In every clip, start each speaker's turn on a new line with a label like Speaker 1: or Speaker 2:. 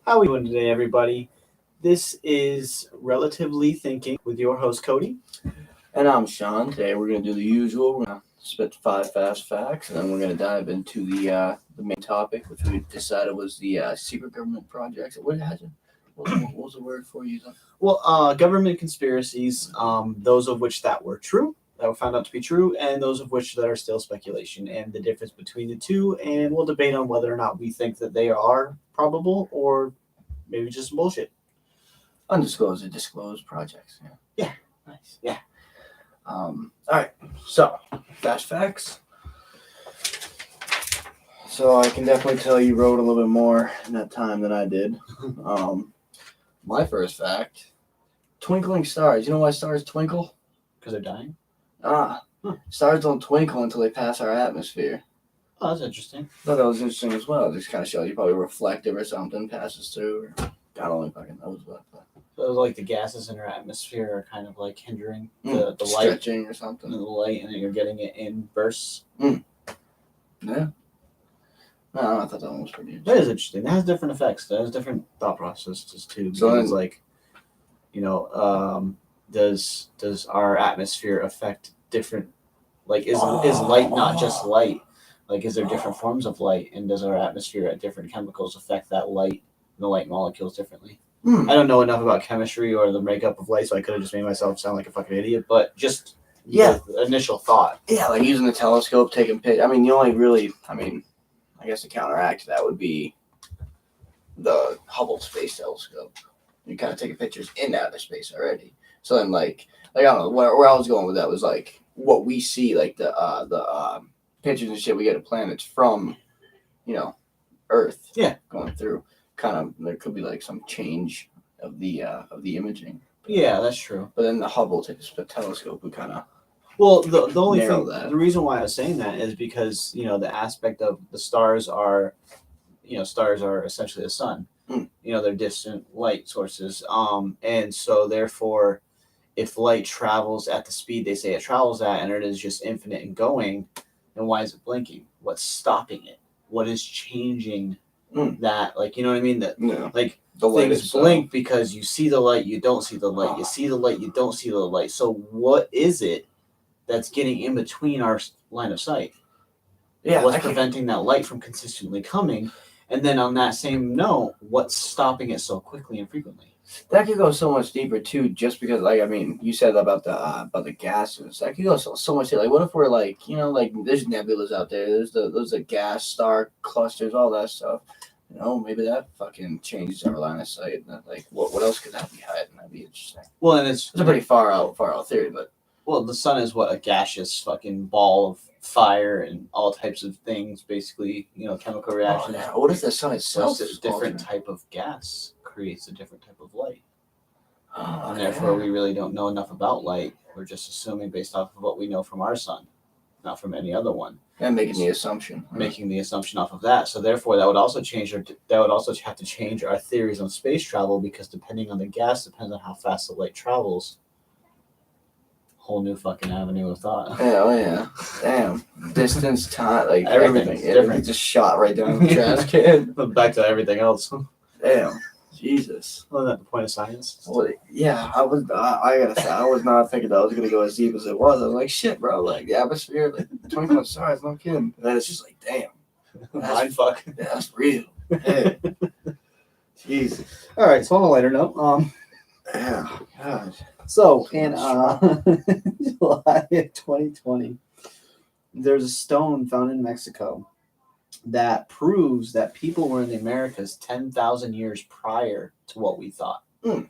Speaker 1: How we doing today, everybody? This is Relatively Thinking with your host, Cody.
Speaker 2: And I'm Sean. Today we're going to do the usual. We're going to spit 5 fast facts, and then we're going to dive into the main topic, which we decided was the secret government projects. What was the word for you?
Speaker 1: Well, government conspiracies, those of which that were true, that were found out to be true, and those of which that are still speculation, and the difference between the two, and we'll debate on whether or not we think that they are probable or maybe just bullshit.
Speaker 2: Undisclosed or disclosed projects.
Speaker 1: Yeah, nice. Yeah.
Speaker 2: All right. So, fast facts. So I can definitely tell you wrote a little bit more in that time than I did. My first fact: twinkling stars. You know why stars twinkle?
Speaker 1: Because they're dying?
Speaker 2: Stars don't twinkle until they pass our atmosphere.
Speaker 1: Oh, that's interesting.
Speaker 2: I thought that was interesting as well. It just kind of shows you probably reflective or something passes through. Or God only fucking knows what.
Speaker 1: So like the gases in our atmosphere are kind of like hindering the light.
Speaker 2: Stretching or something.
Speaker 1: The light, and then you're getting it in bursts.
Speaker 2: Yeah. No, I thought that one was pretty interesting.
Speaker 1: That is interesting. That has different effects. That has different thought processes too.
Speaker 2: So
Speaker 1: Because like, does our atmosphere affect different? Like, is light not just light? Like, is there different forms of light, and does our atmosphere at different chemicals affect that light, the light molecules differently? I don't know enough about chemistry or the makeup of light, so I could have just made myself sound like a fucking idiot. But just the initial thought.
Speaker 2: Yeah, like using the telescope, taking pictures. I mean, the only really, I guess to counteract that would be the Hubble Space Telescope. You're kind of taking pictures in outer space already. So then, like I don't know where I was going with that was like what we see, like the pictures and shit we get of planets from, Earth.
Speaker 1: Yeah,
Speaker 2: going through. Kind of, there could be like some change of the imaging.
Speaker 1: Yeah, that's true.
Speaker 2: But then the Hubble telescope would kind of
Speaker 1: the only thing
Speaker 2: that.
Speaker 1: The reason why I was saying that is because the aspect of the stars are essentially the sun. They're distant light sources. And so therefore, if light travels at the speed they say it travels at, and it is just infinite and going, then why is it blinking? What's stopping it? What is changing? That, like, you know what I mean? That like the things blink because you see the light, you don't see the light. You see the light, you don't see the light. So what is it that's getting in between our line of sight?
Speaker 2: Yeah,
Speaker 1: what's preventing that light from consistently coming? And then on that same note, what's stopping it so quickly and frequently?
Speaker 2: That could go so much deeper too, just because, you said about the gases. That could go so much deeper. Like, what if we're like, there's nebulas out there. There's the gas star clusters, all that stuff. Maybe that fucking changes our line of sight. Like, what else could that be hiding? That'd be interesting.
Speaker 1: Well, and it's
Speaker 2: a pretty far out theory, but
Speaker 1: the sun is a gaseous fucking ball of fire and all types of things, basically, chemical reactions.
Speaker 2: Oh, yeah. What if the sun itself
Speaker 1: is a different type of gas creates a different type of light? And therefore, we really don't know enough about light. We're just assuming based off of what we know from our sun, not from any other one.
Speaker 2: And making the assumption
Speaker 1: off of that. So therefore, that would also have to change our theories on space travel, because depending on the gas, depends on how fast the light travels. Whole new fucking avenue of thought.
Speaker 2: Oh yeah, damn. Distance, time, like everything.
Speaker 1: Different.
Speaker 2: Just shot right down the trash can.
Speaker 1: Back to everything else.
Speaker 2: Damn, Jesus.
Speaker 1: Wasn't that the point of science?
Speaker 2: Well, yeah, I was. I gotta say, I was not thinking that I was gonna go as deep as it was. I was like, shit, bro. Like the atmosphere, like 25 stars. No kidding. And then it's just like, damn.
Speaker 1: Mind fuck.
Speaker 2: Yeah, that's real. Hey. Jesus.
Speaker 1: All right. So on a lighter note,
Speaker 2: yeah, God.
Speaker 1: So in July of 2020, there's a stone found in Mexico that proves that people were in the Americas 10,000 years prior to what we thought. So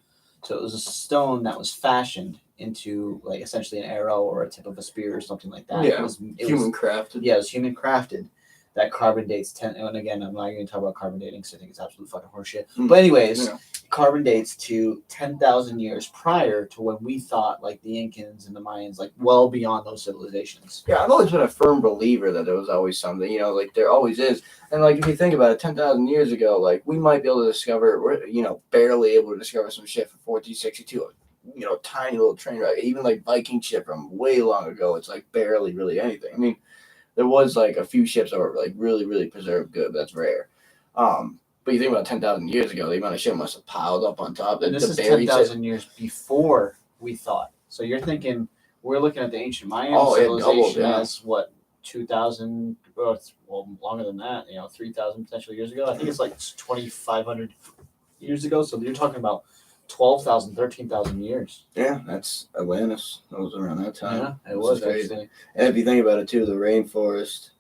Speaker 1: it was a stone that was fashioned into like essentially an arrow or a tip of a spear or something like that.
Speaker 2: Yeah,
Speaker 1: it was
Speaker 2: human crafted.
Speaker 1: Yeah, it was human crafted. That carbon dates 10. And again, I'm not going to talk about carbon dating because I think it's absolute fucking horseshit. But anyways, carbon dates to 10,000 years prior to when we thought, like the Incans and the Mayans, like well beyond those civilizations.
Speaker 2: Yeah, I've always been a firm believer that there was always something, like there always is. And like if you think about it, 10,000 years ago, like we might be able to discover, we're barely able to discover some shit from 1462. Tiny little train wreck, even like Viking ship from way long ago. It's like barely really anything. I mean, there was like a few ships that were like really, really preserved good, but that's rare. But But you think about 10,000 years ago, the amount of shit must have piled up on top.
Speaker 1: And this is 10,000 years before we thought. So you're thinking we're looking at the ancient Mayan civilization as what 2,000, well, longer than that. 3,000 potential years ago. I think it's like 2,500 years ago. So you're talking about 12,000, 13,000 years.
Speaker 2: Yeah, that's Atlantis. That was around that time.
Speaker 1: Yeah, it was crazy.
Speaker 2: And if you think about it too, the rainforest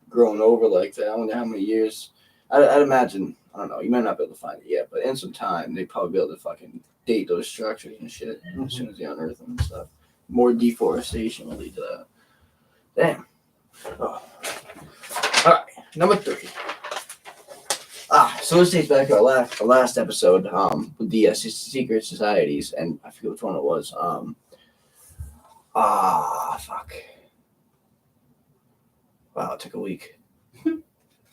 Speaker 2: growing over like that, I wonder how many years. I'd imagine, I don't know, you might not be able to find it yet, but in some time, they'd probably be able to fucking date those structures and shit as soon as they unearth them and stuff. More deforestation will lead to that. Damn. Oh. All right, number 3. So this dates back to our last episode with the secret societies, and I forget which one it was. Fuck. Wow, it took a week.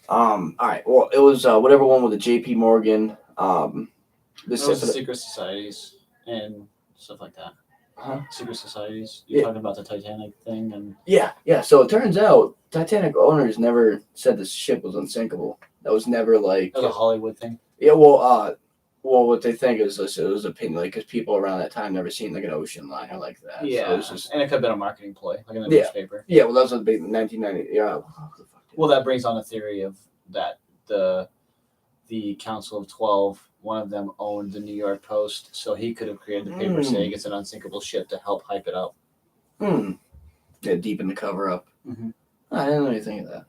Speaker 2: All right. Well, it was whatever one with the J.P. Morgan.
Speaker 1: This was the secret societies and stuff like that.
Speaker 2: Huh?
Speaker 1: Secret societies. You're talking about the Titanic thing, and
Speaker 2: yeah. So it turns out Titanic owners never said the ship was unsinkable. That was never like
Speaker 1: that was a Hollywood thing.
Speaker 2: Yeah. Well, what they think is it was opinion, like because people around that time never seen like an ocean liner like that.
Speaker 1: Yeah.
Speaker 2: So it was just,
Speaker 1: and it could have been a marketing ploy, like in the newspaper.
Speaker 2: Yeah. Well, that was a big 1990. Yeah.
Speaker 1: Well, that brings on a theory of that the Council of 12, one of them owned the New York Post, so he could have created the paper saying it's an unsinkable ship to help hype it up.
Speaker 2: Yeah, deepen the cover up.
Speaker 1: Mm-hmm.
Speaker 2: I didn't know anything of that.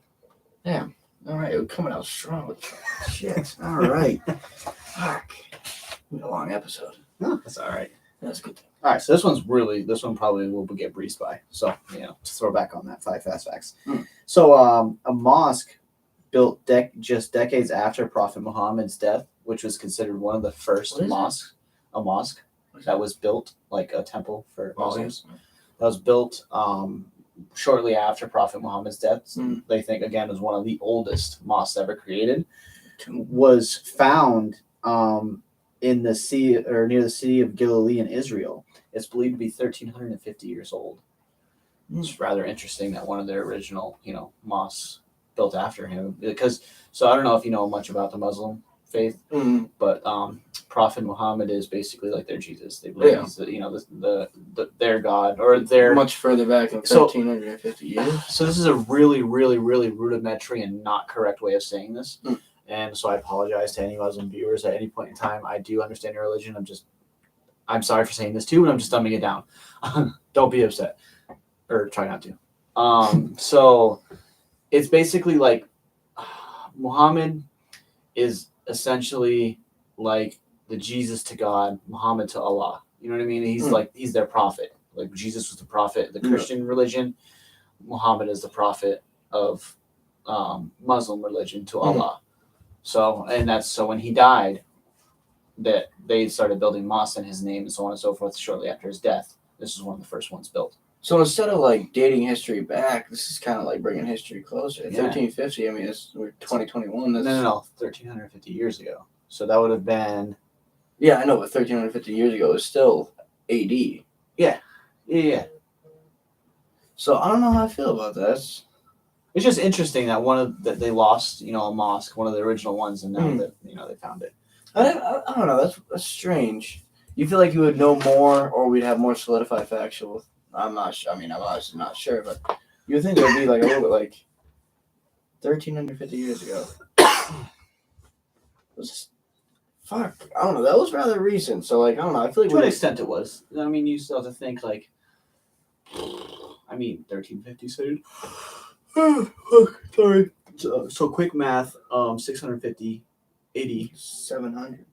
Speaker 2: Damn. All right, we're coming out strong with shit. All right. Fuck. A long episode.
Speaker 1: No, that's all right.
Speaker 2: That's good.
Speaker 1: All right, so this one probably will get breezed by. So, to throw back on that 5 fast facts. So, a mosque built just decades after Prophet Muhammad's death, which was considered one of the first mosques, a mosque that was built, like a temple for Muslims. That was built shortly after Prophet Muhammad's death. They think, again, was one of the oldest mosques ever created. Was found in the sea or near the city of Galilee in Israel. It's believed to be 1,350 years old. It's rather interesting that one of their original, mosques built after him. Because, so I don't know if you know much about the Muslim faith, but Prophet Muhammad is basically like their Jesus. They believe he's their God, or their
Speaker 2: much further back than 1,350 years.
Speaker 1: So this is a really, really, really rudimentary and not correct way of saying this. And so I apologize to any Muslim viewers at any point in time. I do understand your religion. I'm sorry for saying this too, but I'm just dumbing it down. Don't be upset, or try not to. So it's basically like Muhammad is essentially like the Jesus to God, Muhammad to Allah. You know what I mean? He's their prophet. Like Jesus was the prophet of the Christian religion. Muhammad is the prophet of Muslim religion to Allah. So when he died, that they started building mosques in his name and so on and so forth shortly after his death. This is one of the first ones built.
Speaker 2: So instead of like dating history back, this is kind of like bringing history closer. 1350, I mean, we're 2021.
Speaker 1: No, 1,350 years ago. So that would have been...
Speaker 2: Yeah, I know, but 1,350 years ago is still AD.
Speaker 1: Yeah.
Speaker 2: So I don't know how I feel about that.
Speaker 1: It's just interesting that they lost, a mosque, one of the original ones, and now that they found it.
Speaker 2: I don't know. That's strange. You feel like you would know more, or we'd have more solidified factual. I'm not sure. I mean, I'm obviously not sure, but you would think it would be like a little bit like 1,350 years ago. Fuck. I don't know. That was rather recent. So, like, I don't know. I feel like
Speaker 1: to an extent it was. I mean, you still have to think, like, 1,350 said. Sorry. So quick math. 650, 80,
Speaker 2: 700.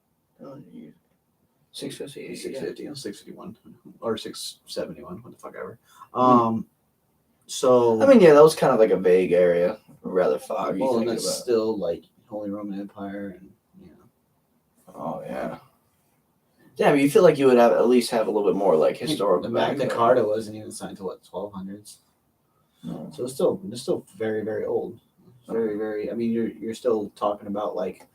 Speaker 2: 650,
Speaker 1: 651, or 671. What the fuck ever. So.
Speaker 2: I mean, yeah, that was kind of like a vague area, rather foggy.
Speaker 1: Well, and that's still like Holy Roman Empire, and
Speaker 2: Oh yeah. Yeah, I mean, you feel like you would at least have a little bit more like historical.
Speaker 1: The Magna Carta wasn't even signed to 1200s. No. So it's still very, very old. Very, very. I mean, you're still talking about like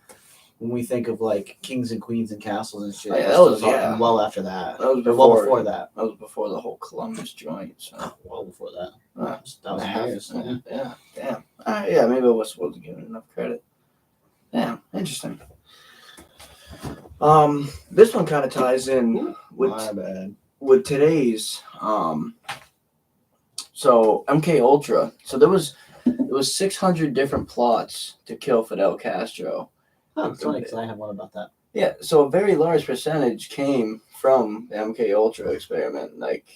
Speaker 1: when we think of like kings and queens and castles and shit.
Speaker 2: Oh, yeah, that was
Speaker 1: well after that.
Speaker 2: That was
Speaker 1: before that.
Speaker 2: That was before the whole Columbus joint. So
Speaker 1: well before that.
Speaker 2: 1,000 years. Yeah. Damn. Yeah. Maybe I wasn't given enough credit. Damn. Interesting. This one kind of ties in
Speaker 1: My bad.
Speaker 2: with today's. So MK Ultra. So there was 600 different plots to kill Fidel Castro.
Speaker 1: Oh, it's funny because I have one about that.
Speaker 2: Yeah, so a very large percentage came from the MK Ultra experiment. Like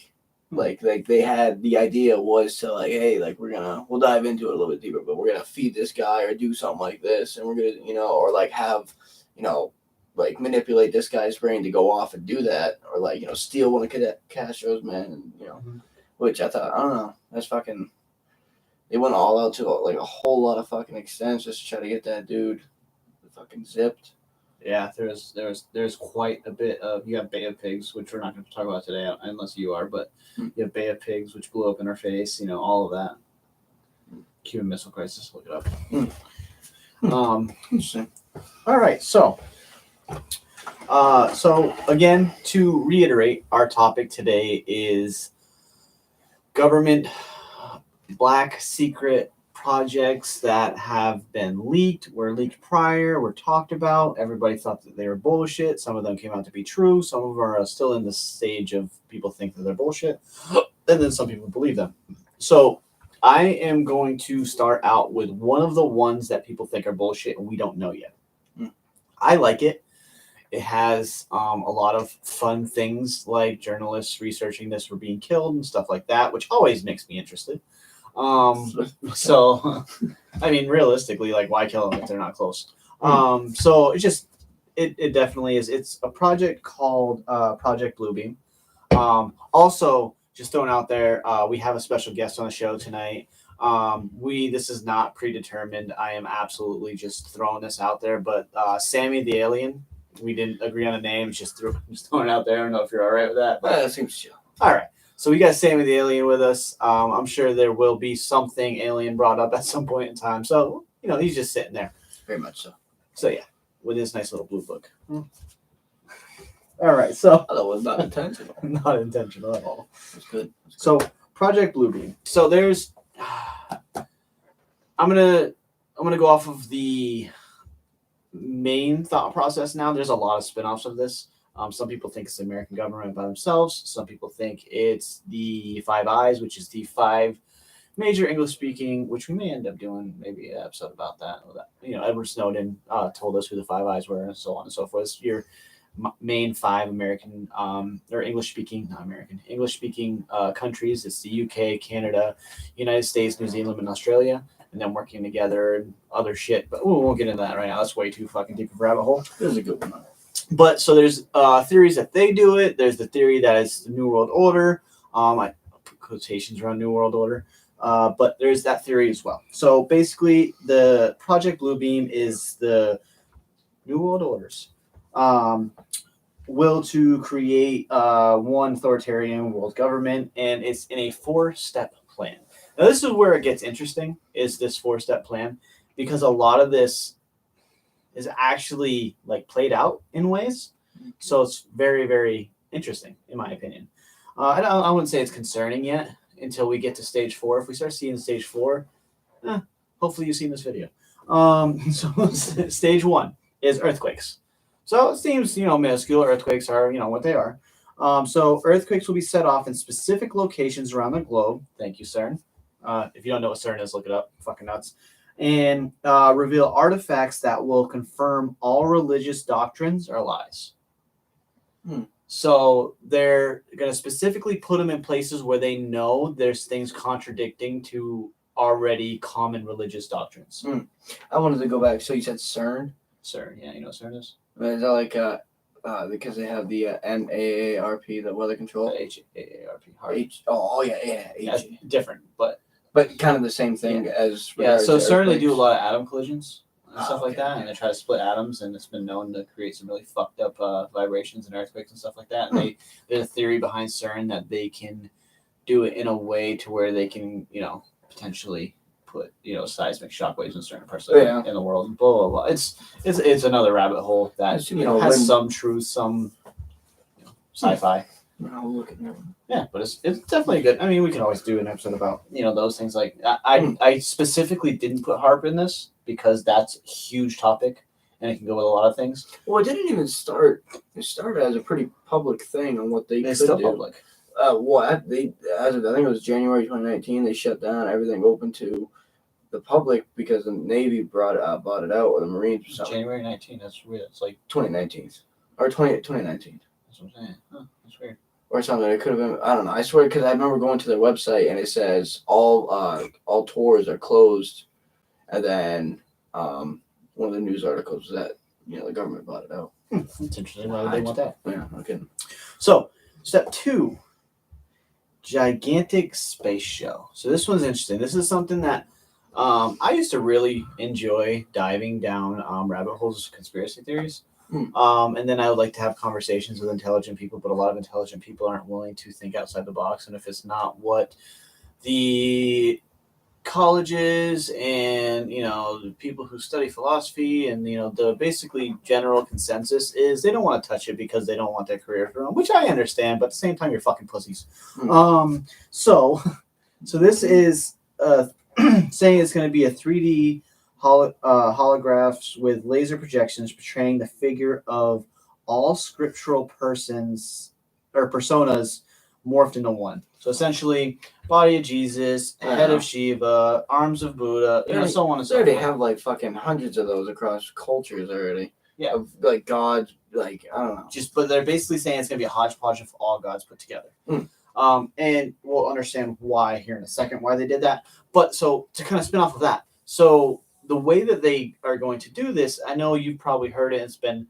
Speaker 2: they had the idea was to like, hey, like we'll dive into it a little bit deeper, but we're gonna feed this guy or do something like this, and we're gonna or like have like manipulate this guy's brain to go off and do that, or like steal one of Castro's men, and which I thought I don't know, that's fucking. They went all out to like a whole lot of fucking extents just to try to get that dude fucking zipped.
Speaker 1: Yeah, there's quite a bit of, you have Bay of Pigs, which we're not going to talk about today unless you are, but you have Bay of Pigs, which blew up in our face, all of that. Cuban Missile Crisis, look it up.
Speaker 2: Interesting.
Speaker 1: All right, so again, to reiterate, our topic today is government black secret projects that have been leaked, were leaked prior, were talked about. Everybody thought that they were bullshit. Some of them came out to be true. Some of them are still in the stage of people think that they're bullshit. And then some people believe them. So I am going to start out with one of the ones that people think are bullshit and we don't know yet. I like it. It has a lot of fun things like journalists researching this for being killed and stuff like that, which always makes me interested. So, I mean, realistically, like, why kill them if they're not close? So it definitely is. It's a project called Project Bluebeam. Also, just throwing out there, we have a special guest on the show tonight. This is not predetermined. I am absolutely just throwing this out there, but Sammy the Alien, we didn't agree on a name. Just throwing it out there. I don't know if you're all right with that.
Speaker 2: That seems chill.
Speaker 1: All right. So we got Sammy the Alien with us. I'm sure there will be something alien brought up at some point in time. So, he's just sitting there.
Speaker 2: Very much so.
Speaker 1: So, yeah, with his nice little blue book. All right. So
Speaker 2: that was not intentional.
Speaker 1: Not intentional at all.
Speaker 2: That's good.
Speaker 1: So Project Bluebeam. So there's, I'm gonna go off of the main thought process now. There's a lot of spin-offs of this. Some people think it's the American government by themselves. Some people think it's the Five Eyes, which is the 5 major English-speaking, which we may end up doing maybe an episode about that. Edward Snowden told us who the Five Eyes were, and so on and so forth. It's your main 5 American or English-speaking countries. It's the UK, Canada, United States, New Zealand, and Australia, and then working together and other shit. But we won't get into that right now. That's way too fucking deep of a rabbit hole.
Speaker 2: There's a good one.
Speaker 1: But so there's theories that they do it. There's the theory that it's the New World Order. I put quotations around New World Order. But there's that theory as well. So basically, the Project Bluebeam is the New World Order's will to create one authoritarian world government, and it's in a 4-step plan. Now, this is where it gets interesting, is this 4-step plan, because a lot of this is actually like played out in ways. So it's very, very interesting, in my opinion. I wouldn't say it's concerning yet until we get to stage 4. If we start seeing stage 4, hopefully you've seen this video. So stage 1 is earthquakes. So it seems, minuscule. Earthquakes are, what they are. So earthquakes will be set off in specific locations around the globe. Thank you, CERN. If you don't know what CERN is, look it up. Fucking nuts. And reveal artifacts that will confirm all religious doctrines are lies. So they're going to specifically put them in places where they know there's things contradicting to already common religious doctrines.
Speaker 2: I wanted to go back. So you said CERN?
Speaker 1: CERN, yeah, you know what CERN is?
Speaker 2: Is that like because they have the NAARP, the weather control?
Speaker 1: HAARP.
Speaker 2: Yeah.
Speaker 1: Different, but
Speaker 2: kind of the same thing as
Speaker 1: so certainly do a lot of atom collisions and stuff like that, and they try to split atoms, and it's been known to create some really fucked up vibrations and earthquakes and stuff like that. And there's a theory behind CERN that they can do it in a way to where they can, potentially put, seismic shockwaves in certain parts of in the world, and blah blah blah. It's another rabbit hole that has some truth, some sci-fi.
Speaker 2: I'll look at that.
Speaker 1: Yeah, but it's definitely good. I mean, we can always do an episode about those things. Like I specifically didn't put HARP in this because that's a huge topic, and it can go with a lot of things.
Speaker 2: Well, it didn't even start. It started as a pretty public thing on what they
Speaker 1: It's
Speaker 2: could
Speaker 1: still
Speaker 2: do.
Speaker 1: public.
Speaker 2: What they as of, I think it was January 2019, they shut down everything open to the public because the Navy bought it out, or the Marines or something.
Speaker 1: January 19th. That's weird. It's like
Speaker 2: 2019 or 2019.
Speaker 1: That's what I'm saying. Huh, that's weird.
Speaker 2: Or something. It could have been. I don't know. I swear, because I remember going to their website and it says all tours are closed, and then one of the news articles that the government bought it out.
Speaker 1: That's interesting. Why would they want that?
Speaker 2: Yeah, okay.
Speaker 1: So, step 2, gigantic space show. So this one's interesting. This is something that I used to really enjoy diving down rabbit holes of conspiracy theories. And then I would like to have conversations with intelligent people, but a lot of intelligent people aren't willing to think outside the box. And if it's not what the colleges and the people who study philosophy and the basically general consensus is, they don't want to touch it because they don't want their career to run, which I understand, but at the same time, you're fucking pussies. So this is saying it's going to be a 3D holographs with laser projections portraying the figure of all scriptural persons or personas morphed into one. So essentially, body of Jesus, head of Shiva, arms of Buddha, so on and so forth.
Speaker 2: They already have like fucking hundreds of those across cultures already.
Speaker 1: Yeah,
Speaker 2: of like gods, like I don't know.
Speaker 1: But they're basically saying it's gonna be a hodgepodge of all gods put together. And we'll understand why here in a second, why they did that. But so to kind of spin off of that, so the way that they are going to do this, I know you've probably heard it. It's been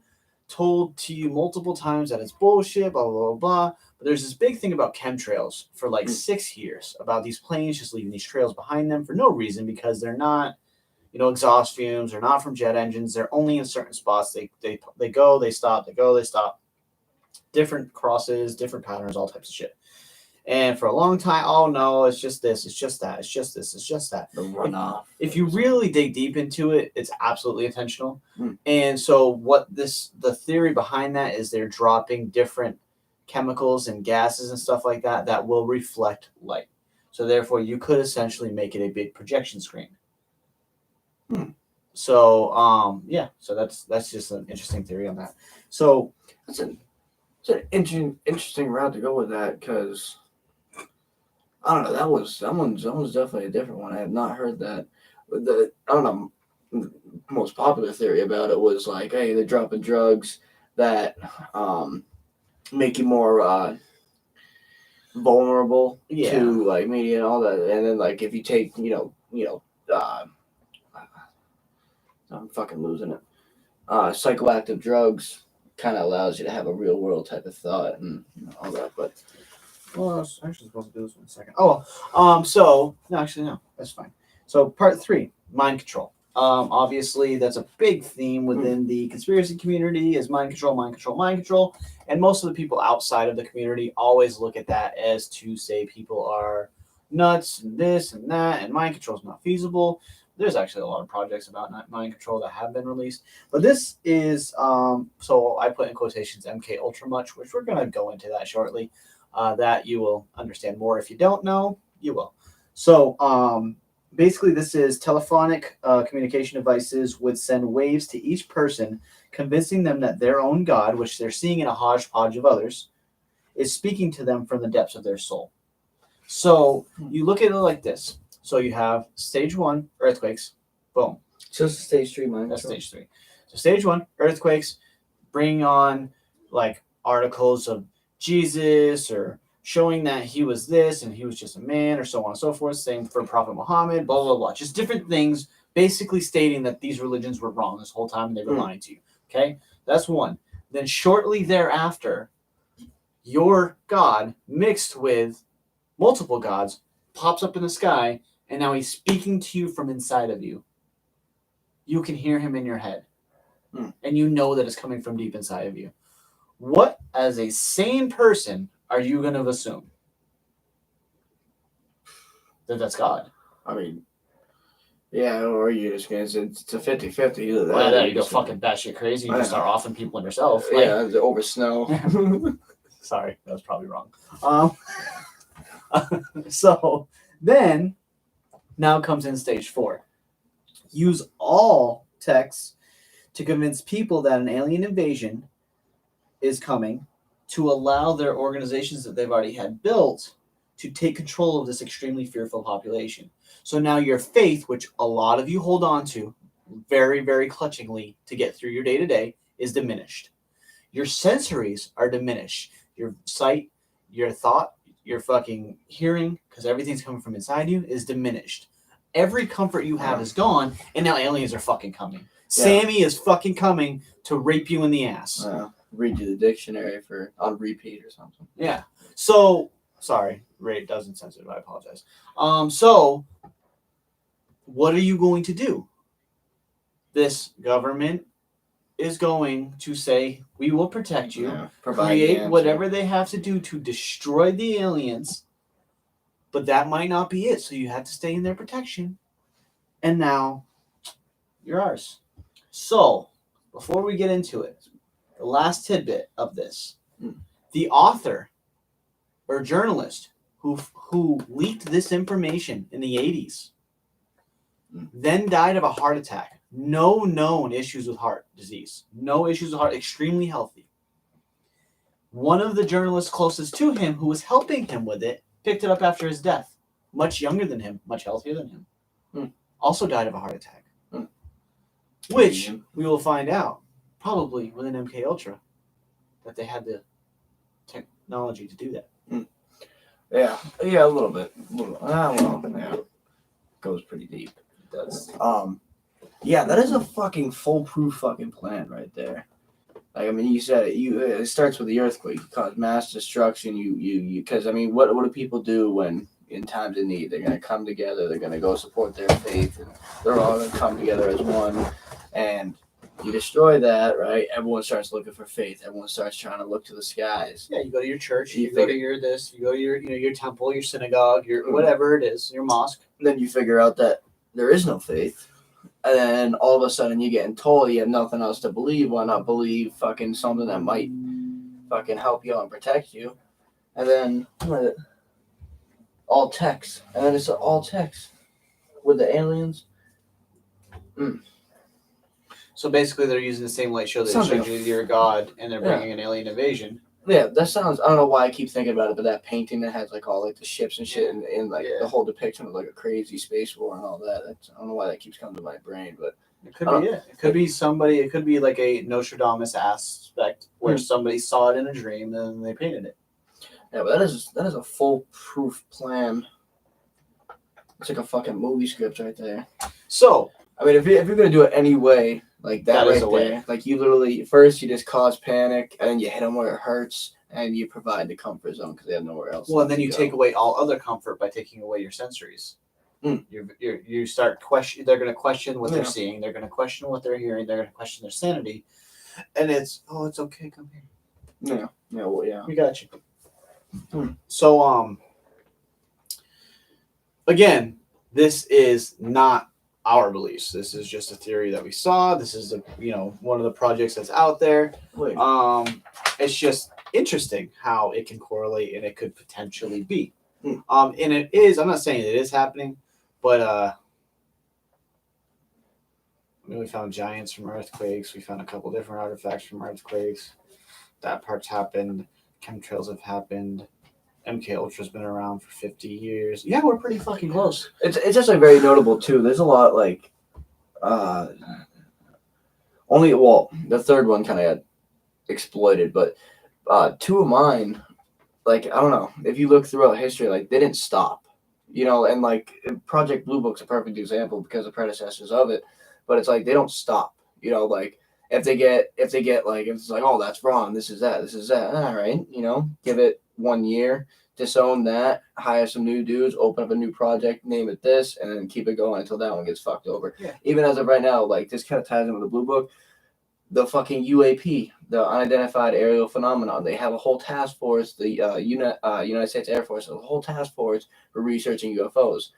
Speaker 1: told to you multiple times that it's bullshit, blah, blah, blah, blah. But there's this big thing about chemtrails for like 6 years, about these planes just leaving these trails behind them for no reason, because they're not, exhaust fumes. They're not from jet engines. They're only in certain spots. They go, they stop, they go, they stop. Different crosses, different patterns, all types of shit. And for a long time, oh no, it's just this, it's just that, it's just this, it's just that.
Speaker 2: The runoff.
Speaker 1: If you really dig deep into it, it's absolutely intentional. And so the theory behind that is they're dropping different chemicals and gases and stuff like that that will reflect light. So therefore, you could essentially make it a big projection screen. So so that's just an interesting theory on that. So
Speaker 2: it's an interesting route to go with that, because I don't know, that was definitely a different one. I have not heard that. I don't know, the most popular theory about it was like, hey, they're dropping drugs that make you more vulnerable to like media and all that, and then like if you take I'm fucking losing it. Psychoactive drugs kind of allows you to have a real world type of thought and all that. But
Speaker 1: I was actually supposed to do this in a second. So no, actually no, that's fine. So part 3, mind control. Obviously that's a big theme within the conspiracy community, is mind control, mind control, mind control. And most of the people outside of the community always look at that as to say people are nuts and this and that, and mind control is not feasible. There's actually a lot of projects about mind control that have been released. But this is, so I put in quotations MK Ultra much, which we're going to go into that shortly. That you will understand more. If you don't know, you will. So basically this is telephonic communication devices would send waves to each person, convincing them that their own God, which they're seeing in a hodgepodge of others, is speaking to them from the depths of their soul. So you look at it like this. So you have stage 1, earthquakes, boom.
Speaker 2: Just stage 3, mind
Speaker 1: That's
Speaker 2: control.
Speaker 1: stage 3. So stage 1, earthquakes, bring on like articles of Jesus or showing that he was this and he was just a man, or so on and so forth. Same for Prophet Muhammad, blah, blah, blah. Just different things basically stating that these religions were wrong this whole time and they were lying to you. Okay? That's one. Then shortly thereafter, your God mixed with multiple gods pops up in the sky, and now he's speaking to you from inside of you. You can hear him in your head. And you know that it's coming from deep inside of you. What, as a sane person, are you going to assume? That that's God.
Speaker 2: I mean, yeah, or you're just going to say it's a 50-50.
Speaker 1: Well, you go fucking batshit crazy. You just start offing people and yourself. Like,
Speaker 2: yeah, over snow.
Speaker 1: Sorry, that was probably wrong. So then, now comes in stage 4. Use all texts to convince people that an alien invasion is coming, to allow their organizations that they've already had built to take control of this extremely fearful population. So now your faith, which a lot of you hold on to very, very clutchingly to get through your day to day, is diminished. Your sensories are diminished. Your sight, your thought, your fucking hearing, because everything's coming from inside you, is diminished. Every comfort you have is gone, and now aliens are fucking coming. Yeah. Sammy is fucking coming to rape you in the ass.
Speaker 2: Read you the dictionary on repeat or something.
Speaker 1: Yeah. So, sorry, rape doesn't censor it. I apologize. So, what are you going to do? This government is going to say, we will protect you, create whatever they have to do to destroy the aliens, but that might not be it. So you have to stay in their protection. And now you're ours. So, before we get into it, the last tidbit of this, the author or journalist who leaked this information in the 80s then died of a heart attack. No known issues with heart disease. No issues with heart. Extremely healthy. One of the journalists closest to him, who was helping him with it, picked it up after his death. Much younger than him. Much healthier than him. Also died of a heart attack. Which we will find out probably with an MK Ultra that they had the technology to do that.
Speaker 2: Yeah, a little bit. Goes pretty deep.
Speaker 1: It does.
Speaker 2: Yeah, that is a fucking foolproof fucking plan right there. Like, I mean, you said it. It starts with the earthquake. You cause mass destruction. Because I mean, what do people do when in times of need? They're gonna come together. They're gonna go support their faith, and they're all gonna come together as one. And you destroy that, right? Everyone starts looking for faith. Everyone starts trying to look to the skies.
Speaker 1: Yeah, you go to your church. You go to your this. You go to your temple, your synagogue, your whatever it is, your mosque.
Speaker 2: And then you figure out that there is no faith. And then all of a sudden you're getting told you have nothing else to believe. Why not believe fucking something that might fucking help you and protect you? And then all text. And then it's all text with the aliens.
Speaker 1: So basically they're using the same light show that showed you you're a god, and they're bringing an alien invasion.
Speaker 2: Yeah, that sounds, I don't know why I keep thinking about it, but that painting that has like all like the ships and shit and like the whole depiction of like a crazy space war and all that. I don't know why that keeps coming to my brain, but
Speaker 1: it could be it. It could be somebody, it could be like a Nostradamus aspect where somebody saw it in a dream and then they painted it.
Speaker 2: Yeah, but that is a foolproof plan. It's like a fucking movie script right there.
Speaker 1: So,
Speaker 2: I mean, if you're gonna do it anyway, like that right there, like you literally first you just cause panic, and then you hit them where it hurts, and you provide the comfort zone because they have nowhere else.
Speaker 1: Well, and then you take away all other comfort by taking away your sensories. You start question. They're going to question what they're seeing. They're going to question what they're hearing. They're going to question their sanity, and it's okay. Come here.
Speaker 2: Yeah.
Speaker 1: We got you. So again, this is not our beliefs. This is just a theory that we saw. This is one of the projects that's out there. It's just interesting how it can correlate and it could potentially be. And it is. I'm not saying it is happening, but I mean, we found giants from earthquakes. We found a couple different artifacts from earthquakes. That part's happened. Chemtrails have happened. MK Ultra's been around for 50 years. Yeah, we're pretty fucking close.
Speaker 2: It's just like very notable too. There's a lot like the third one kind of got exploited, but two of mine, like I don't know, if you look throughout history, like they didn't stop. And like Project Blue Book's a perfect example because of predecessors of it, but it's like they don't stop. Like if they get like if it's like, oh, that's wrong, this is that, all right, give it 1 year, disown that, hire some new dudes, open up a new project, name it this, and then keep it going until that one gets fucked over.
Speaker 1: Yeah.
Speaker 2: Even as of right now, like this kind of ties in with the Blue Book, the fucking UAP, the unidentified aerial phenomenon. They have a whole task force, the United States Air Force, a whole task force for researching UFOs.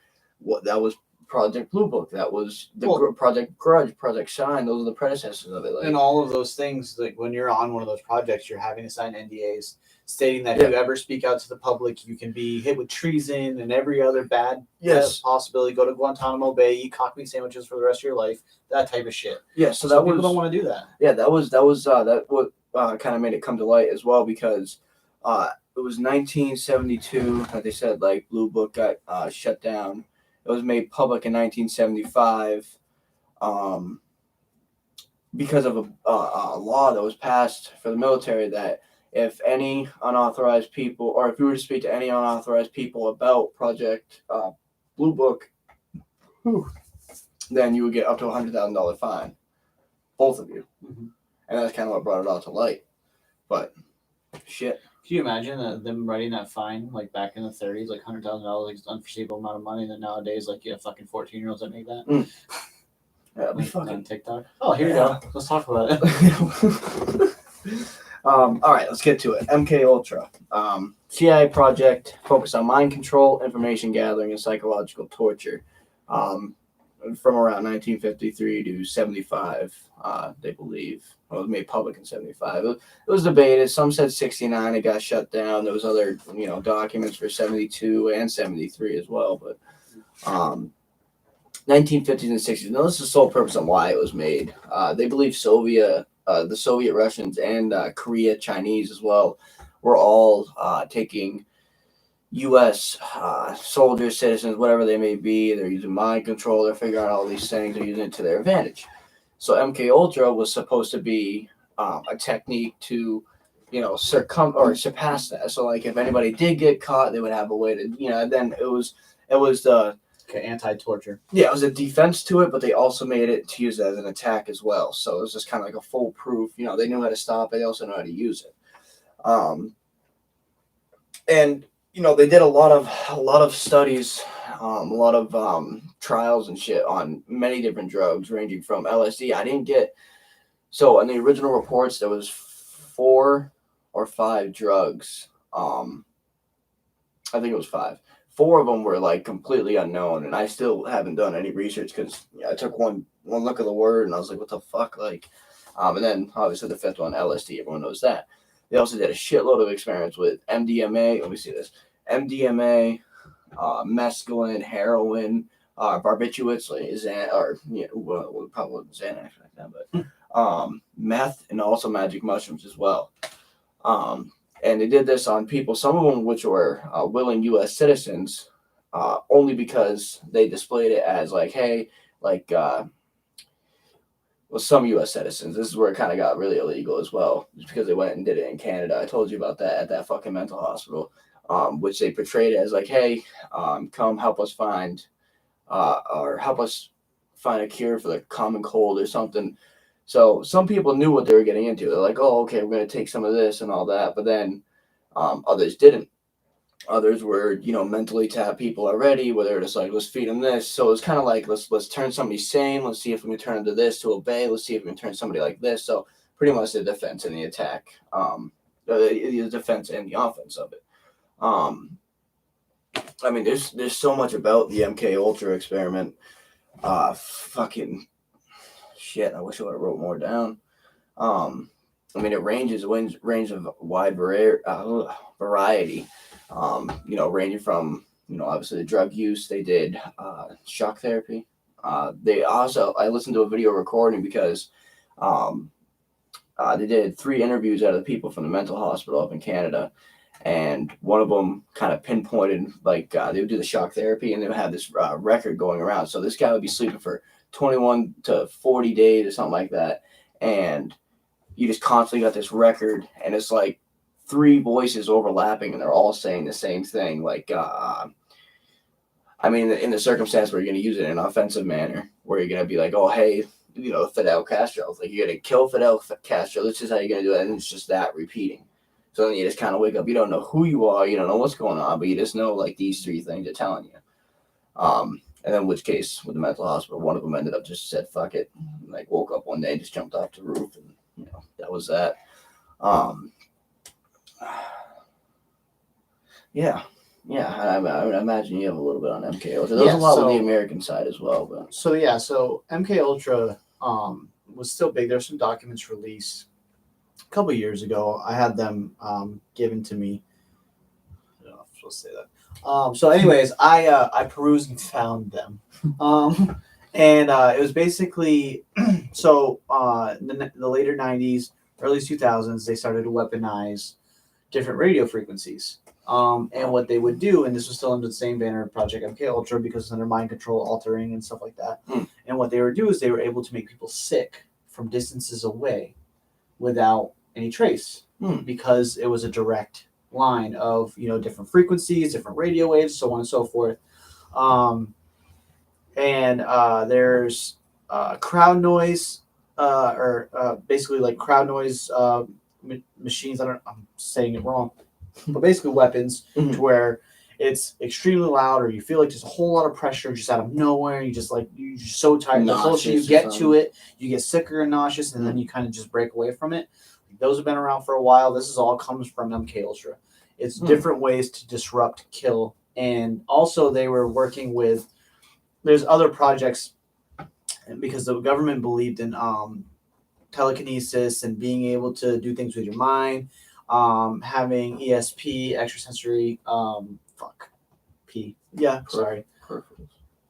Speaker 2: That was Project Blue Book. That was the
Speaker 1: Well-
Speaker 2: Project Grudge, Project Shine. Those are the predecessors of it. Like,
Speaker 1: And all of those things, like when you're on one of those projects, you're having to sign NDAs stating that
Speaker 2: Yeah.
Speaker 1: if you ever speak out to the public, you can be hit with treason and every other bad
Speaker 2: yes,
Speaker 1: possibility. Go to Guantanamo Bay, eat cockney sandwiches for the rest of your life, that type of shit.
Speaker 2: yeah. So that
Speaker 1: people
Speaker 2: was
Speaker 1: don't want to do that.
Speaker 2: yeah. That what kind of made it come to light as well, because it was 1972 that they said like Blue Book got shut down. It was made public in 1975 because of a law that was passed for the military that if any unauthorized people, or if you were to speak to any unauthorized people about Project Blue Book, then you would get up to $100,000 fine, both of you.
Speaker 1: Mm-hmm.
Speaker 2: And that's kind of what brought it all to light. But shit.
Speaker 1: Can you imagine them writing that fine like back in the 30s, like $100,000, like unforeseeable amount of money? And then nowadays, like you have fucking 14-year-olds that make that.
Speaker 2: Yeah, it'd be
Speaker 1: Like,
Speaker 2: fucking
Speaker 1: on TikTok. Oh, here you go. Let's talk about it.
Speaker 2: all right, let's get to it. MK Ultra, CIA project focused on mind control, information gathering, and psychological torture. From around 1953 to 75, they believe. Well, it was made public in 75. It was debated. Some said 69. It got shut down. There was other, documents for 72 and 73 as well. But 1950s and 60s. Now, this is the sole purpose on why it was made. They believe the Soviet Russians and Korea Chinese as well were all taking U.S. Soldiers, citizens, whatever they may be. They're using mind control. They're figuring out all these things. They're using it to their advantage. So MK Ultra was supposed to be a technique to, surpass that. So like if anybody did get caught, they would have a way to, then it was the
Speaker 1: anti-torture.
Speaker 2: Yeah, it was a defense to it, but they also made it to use it as an attack as well. So it was just kind of like a foolproof. They knew how to stop it. They also know how to use it. And they did a lot of studies, a lot of trials and shit on many different drugs, ranging from LSD. So in the original reports, there was 4 or 5 drugs. I think it was 5. 4 of them were like completely unknown, and I still haven't done any research because I took one look at the word and I was like, what the fuck, like. And then obviously the 5th one, LSD. Everyone knows that. They also did a shitload of experiments with MDMA. Let me see this. MDMA, mescaline, heroin, barbiturates, like probably wasn't Xanax like that, but meth, and also magic mushrooms as well. And they did this on people, some of them which were willing U.S. citizens, only because they displayed it as like, hey, like, some U.S. citizens. This is where it kind of got really illegal as well, just because they went and did it in Canada. I told you about that at that fucking mental hospital, which they portrayed it as like, hey, come help us find, or help us find a cure for the common cold or something. So some people knew what they were getting into. They're like, oh, okay, we're going to take some of this and all that. But then others didn't. Others were, mentally tapped people already, where they're just like, let's feed them this. So it's kind of like, let's turn somebody sane. Let's see if we can turn them to this to obey. Let's see if we can turn somebody like this. So pretty much the defense and the attack, the defense and the offense of it. I mean, there's so much about the MK Ultra experiment. Fucking shit. I wish I would have wrote more down. I mean, it ranges of wide variety. Ranging from, obviously the drug use. They did shock therapy. They also, I listened to a video recording because they did 3 interviews out of the people from the mental hospital up in Canada. And one of them kind of pinpointed, like, they would do the shock therapy and they would have this record going around. So this guy would be sleeping for 21 to 40 days or something like that. And you just constantly got this record, and it's like 3 voices overlapping, and they're all saying the same thing. Like, I mean, in the circumstance where you're going to use it in an offensive manner, where you're going to be like, oh, hey, Fidel Castro. Like, you're going to kill Fidel Castro. This is how you're going to do it. And it's just that repeating. So then you just kind of wake up. You don't know who you are. You don't know what's going on, but you just know, like, these 3 things are telling you. And then, in which case, with the mental hospital, one of them ended up just said, fuck it. And, like, woke up one day, just jumped off the roof, and, that was that. Yeah. Yeah, I would imagine you have a little bit on MK Ultra. There's a lot with the American side as well, but
Speaker 1: so MK Ultra was still big. There's some documents released a couple years ago. I had them given to me. I don't know if I'm supposed to say that. So, anyways, I perused and found them, and it was basically so in the later '90s, early 2000s, they started to weaponize different radio frequencies. And what they would do, and this was still under the same banner of Project MK Ultra because it's under mind control, altering, and stuff like that. And what they would do is they were able to make people sick from distances away without any trace because it was a direct line of different frequencies, different radio waves, so on and so forth. There's crowd noise, or basically like crowd noise machines. I'm saying it wrong, but basically weapons to where it's extremely loud, or you feel like there's a whole lot of pressure just out of nowhere. You're just so tired. The closer you get to it, you get sicker and nauseous, and then you kind of just break away from it. Those have been around for a while. This is all comes from MK Ultra. It's different ways to disrupt, kill, and also they were working with. There's other projects because the government believed in telekinesis and being able to do things with your mind, having ESP, extrasensory,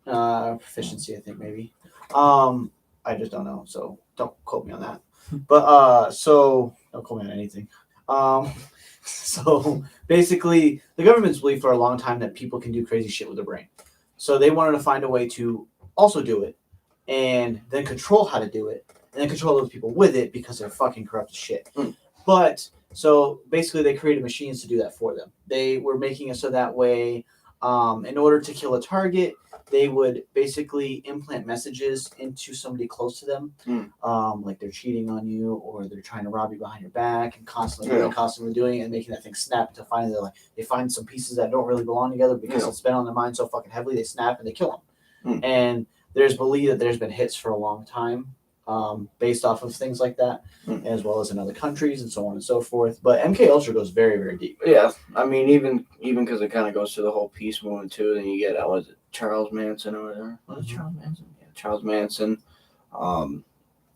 Speaker 1: proficiency, I think maybe. I just don't know, so don't quote me on that. But so don't quote me on anything. So basically, the government's believed for a long time that people can do crazy shit with their brain. So they wanted to find a way to also do it, and then control how to do it, and then control those people with it because they're fucking corrupt as shit. But so basically, they created machines to do that for them. They were making it so that way, in order to kill a target, they would basically implant messages into somebody close to them, like they're cheating on you or they're trying to rob you behind your back, and constantly doing it and making that thing snap to finally they find some pieces that don't really belong together because it's been on their mind so fucking heavily, they snap and they kill them. And there's belief that there's been hits for a long time based off of things like that, as well as in other countries and so on and so forth. But MK Ultra goes very, very deep.
Speaker 2: Yeah, I mean, even because it kind of goes to the whole peace movement too. Then you get was it Charles Manson or whatever? Was it Charles Manson? Yeah, Charles Manson. I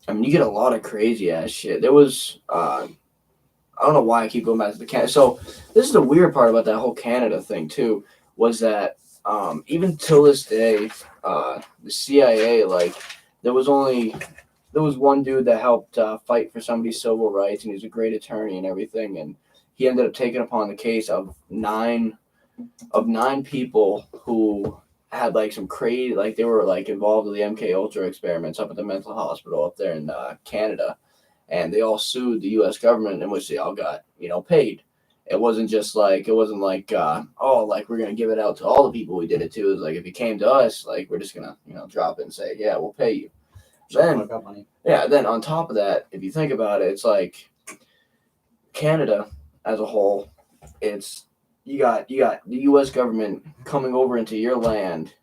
Speaker 2: mean, you get a lot of crazy ass shit. There was I don't know why I keep going back to the Canada. So this is the weird part about that whole Canada thing too, was that even till this day, the CIA, there was one dude that helped fight for somebody's civil rights, and he was a great attorney and everything, and he ended up taking upon the case of nine people who had some crazy, they were involved in the MK Ultra experiments up at the mental hospital up there in Canada, and they all sued the U.S. government, in which they all got paid. It wasn't just we're gonna give it out to all the people we did it to. It was if you came to us, we're just gonna drop it and say, yeah, we'll pay you. Then on top of that, if you think about it, it's Canada as a whole. It's you got the U.S. government coming over into your land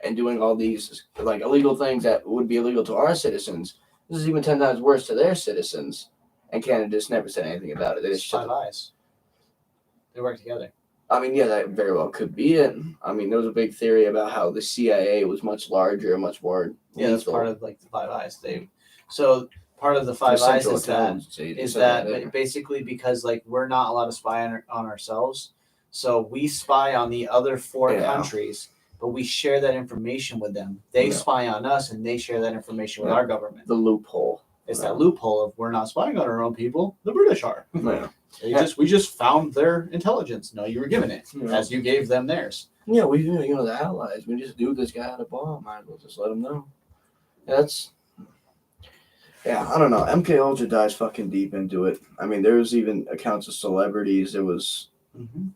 Speaker 2: and doing all these illegal things that would be illegal to our citizens. This is even 10 times worse to their citizens, and Canada just never said anything about it. They just
Speaker 1: Five Eyes. They work together.
Speaker 2: I mean, yeah, that very well could be it. I mean, there was a big theory about how the CIA was much larger, much more.
Speaker 1: Yeah, that's part of the Five Eyes. So part of the Five Eyes is that basically because we're not allowed to spy on ourselves, so we spy on the other four countries, but we share that information with them. They spy on us, and they share that information with our government.
Speaker 2: The loophole.
Speaker 1: It's that loophole of we're not spying on our own people. The British are.
Speaker 2: Yeah.
Speaker 1: We just found their intelligence. No, you were given it as you gave them theirs.
Speaker 2: Yeah, we the allies. We just knew this guy had a bomb. Might as well just let him know. I don't know. MK Ultra dives fucking deep into it. I mean, there was even accounts of celebrities. There was,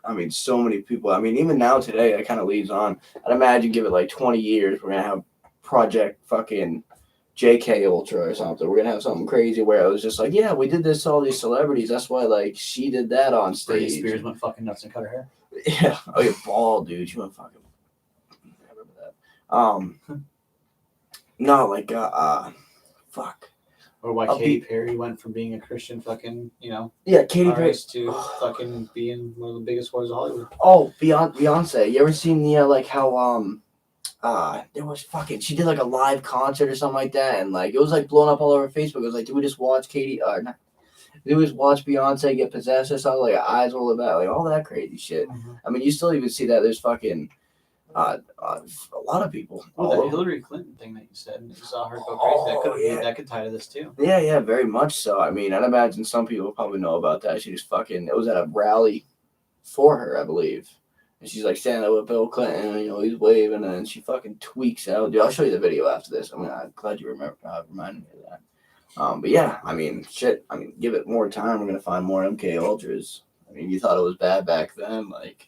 Speaker 2: I mean, so many people. I mean, even now today, it kind of leads on. I'd imagine give it 20 years, we're gonna have Project fucking JK Ultra or something. We're gonna have something crazy where it was just yeah, we did this to all these celebrities. That's why she did that on stage.
Speaker 1: Britney Spears went fucking nuts and cut her hair.
Speaker 2: Yeah. Oh, yeah, bald, dude. She went fucking. I remember that. No, fuck.
Speaker 1: What Or why Katy Perry went from being a Christian fucking,
Speaker 2: Katy Perry
Speaker 1: artist to fucking being one of the biggest whores of Hollywood.
Speaker 2: Oh, Beyonce. You ever seen the how there was she did like a live concert or something like that, and like it was like blowing up all over Facebook. It was like, did we just watch did we just watch Beyonce get possessed or something? Like her eyes roll about, like all that crazy shit.
Speaker 1: Mm-hmm.
Speaker 2: I mean, you still even see that there's fucking a lot of people.
Speaker 1: Oh, that Hillary Clinton thing that you said, you saw her go crazy. That could tie to this too.
Speaker 2: Yeah, very much so. I mean, I'd imagine some people probably know about that. She just it was at a rally for her, I believe. And she's like standing there with Bill Clinton, and he's waving, and then she fucking tweaks out. Dude, I'll show you the video after this. I mean, I'm glad you reminded me of that. But yeah, I mean, shit. I mean, give it more time, we're gonna find more MK Ultras. I mean, you thought it was bad back then, like,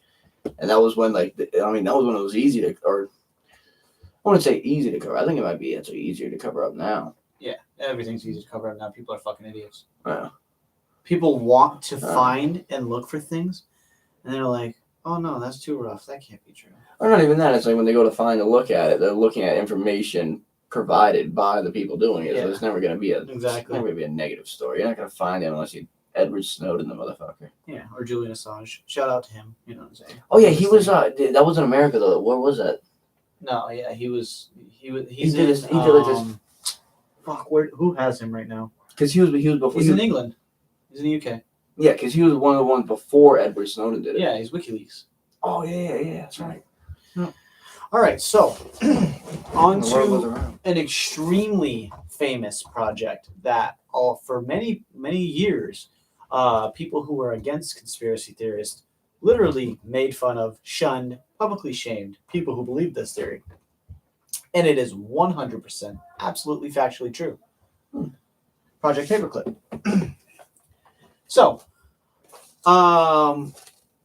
Speaker 2: and that was when, that was when it was easy to, or I wouldn't say easy to cover. I think it might be actually easier to cover up now.
Speaker 1: Yeah, everything's easy to cover up now. People are fucking idiots.
Speaker 2: Yeah.
Speaker 1: People want to find and look for things, and they're like, oh no, that's too rough. That can't be true.
Speaker 2: Or not even that. It's like when they go to find a look at it, they're looking at information provided by the people doing it. Yeah. So it's never going to be a negative story. You're not going to find it unless you Edward Snowden, the motherfucker.
Speaker 1: Yeah, or Julian Assange. Shout out to him. You know what I'm saying?
Speaker 2: Oh yeah, he was. That was in America though. Where was that?
Speaker 1: No, yeah, he's fuck, who has him right now?
Speaker 2: Because he was before.
Speaker 1: He's in England. He's in the UK.
Speaker 2: Yeah, because he was one of the ones before Edward Snowden did it.
Speaker 1: Yeah, he's WikiLeaks.
Speaker 2: Oh yeah, that's right.
Speaker 1: Yeah. All right, so on to an extremely famous project that for many, many years, people who were against conspiracy theorists literally made fun of, shunned, publicly shamed people who believed this theory. And it is 100% absolutely factually true. Project Paperclip. So,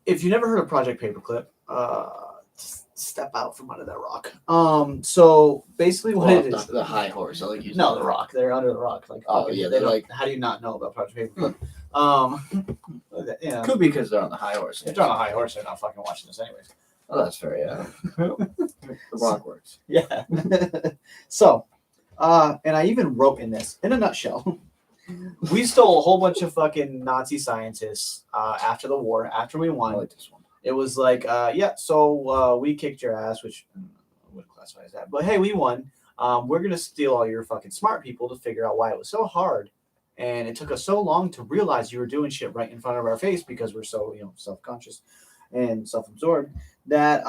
Speaker 1: if you never heard of Project Paperclip, step out from under that rock. So basically, what it is,
Speaker 2: the high horse. I like using
Speaker 1: the rock. They're under the rock. Like,
Speaker 2: oh yeah, they're like.
Speaker 1: How do you not know about Project Paperclip?
Speaker 2: Could be because they're on the high horse.
Speaker 1: If they're on a high horse, they're not fucking watching this anyways.
Speaker 2: Oh, that's fair. Yeah, the rock works.
Speaker 1: Yeah. So, and I even wrote in this in a nutshell. We stole a whole bunch of fucking Nazi scientists after the war, after we won.
Speaker 2: I like this one.
Speaker 1: It was like, so we kicked your ass, which I would classify as that. But hey, we won. We're going to steal all your fucking smart people to figure out why it was so hard. And it took us so long to realize you were doing shit right in front of our face because we're so, self-conscious and self-absorbed that,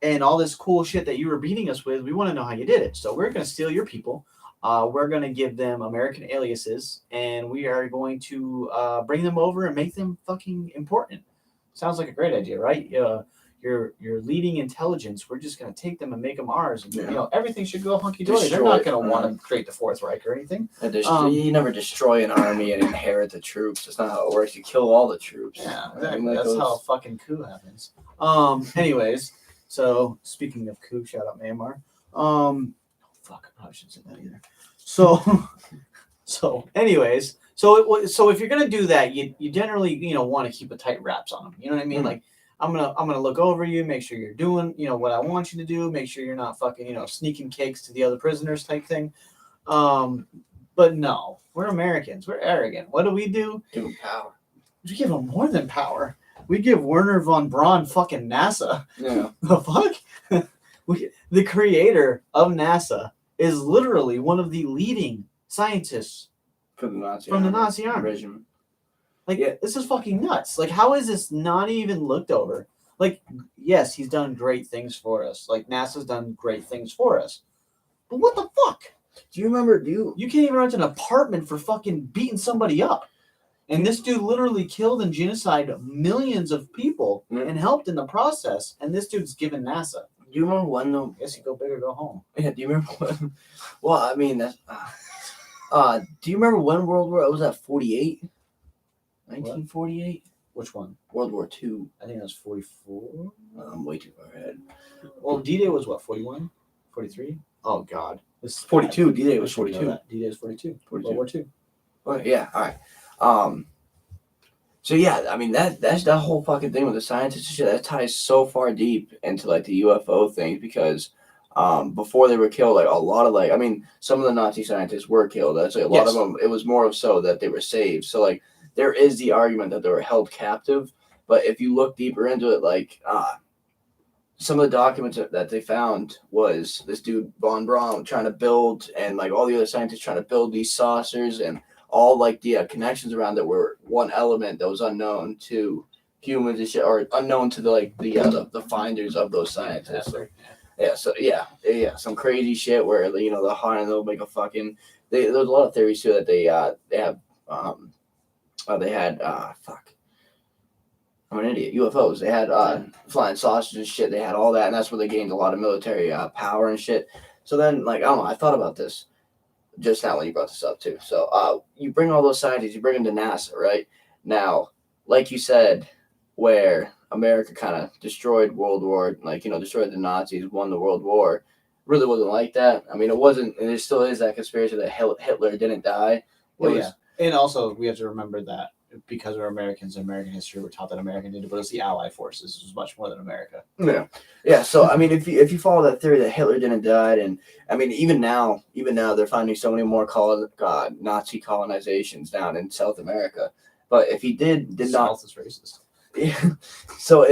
Speaker 1: and all this cool shit that you were beating us with, we want to know how you did it. So we're going to steal your people. We're going to give them American aliases, and we are going to bring them over and make them fucking important. Sounds like a great idea, right? Your leading intelligence. We're just going to take them and make them ours. And, everything should go hunky-dory. They're not going to want to create the Fourth Reich or anything.
Speaker 2: You never destroy an army and inherit the troops. That's not how it works. You kill all the troops.
Speaker 1: Yeah, exactly. That's how a fucking coup happens. Anyways, so speaking of coup, shout out Myanmar. Fuck, I probably shouldn't say that either. Anyways, so if you're gonna do that, you generally want to keep a tight wraps on them. You know what I mean? Mm-hmm. Like I'm gonna look over you, make sure you're doing what I want you to do, make sure you're not fucking sneaking cakes to the other prisoners type thing. But no, we're Americans. We're arrogant. What do?
Speaker 2: Give them power.
Speaker 1: We give them more than power. We give Werner von Braun fucking NASA.
Speaker 2: Yeah.
Speaker 1: The fuck? The creator of NASA is literally one of the leading scientists
Speaker 2: from
Speaker 1: the Nazi army.
Speaker 2: Regiment.
Speaker 1: Like, this is fucking nuts. Like, how is this not even looked over? Like, yes, he's done great things for us. Like, NASA's done great things for us. But what the fuck?
Speaker 2: Do you remember?
Speaker 1: You can't even rent an apartment for fucking beating somebody up. And this dude literally killed and genocided millions of people and helped in the process. And this dude's given NASA.
Speaker 2: Do you remember when though?
Speaker 1: I guess you go big or go home.
Speaker 2: Yeah. Do you remember when? Well, I mean that's. Do you remember when World War? Was that 48? 1948.
Speaker 1: Which one?
Speaker 2: World War II.
Speaker 1: I think that was 44.
Speaker 2: I'm way too far ahead.
Speaker 1: Well, D-Day was what? 41? 43? Oh God.
Speaker 2: This is 42. D-Day was 42.
Speaker 1: D-Day was 42.
Speaker 2: 42.
Speaker 1: World War II.
Speaker 2: Okay, yeah. All right. So yeah, I mean that's that whole fucking thing with the scientists and shit that ties so far deep into like the UFO thing because before they were killed, like a lot of I mean, some of the Nazi scientists were killed. That's like a lot of them. It was more of so that they were saved. So like there is the argument that they were held captive. But if you look deeper into it, like some of the documents that they found was this dude von Braun trying to build, and like all the other scientists trying to build these saucers, and all like the connections around it were one element that was unknown to humans and shit, or unknown to the finders of those scientists. So, yeah, some crazy shit where the Han, they'll make a fucking. There's a lot of theories too that they have they had fuck. I'm an idiot. UFOs. They had flying saucers and shit. They had all that, and that's where they gained a lot of military power and shit. So then, like, I don't know. I thought about this just now when you brought this up too. So you bring all those scientists, you bring them to NASA, right? Now, like you said, where America kind of destroyed World War, destroyed the Nazis, won the World War, really wasn't like that. I mean, it wasn't, and there still is that conspiracy that Hitler didn't die.
Speaker 1: And also we have to remember that because we're Americans in American history, we're taught that America did it, but it's the Allied forces. It was much more than America.
Speaker 2: Yeah. So I mean, if you follow that theory that Hitler didn't die, and I mean, even now, they're finding so many more Nazi colonizations down in South America. But if he did not,
Speaker 1: South is racist.
Speaker 2: Yeah. So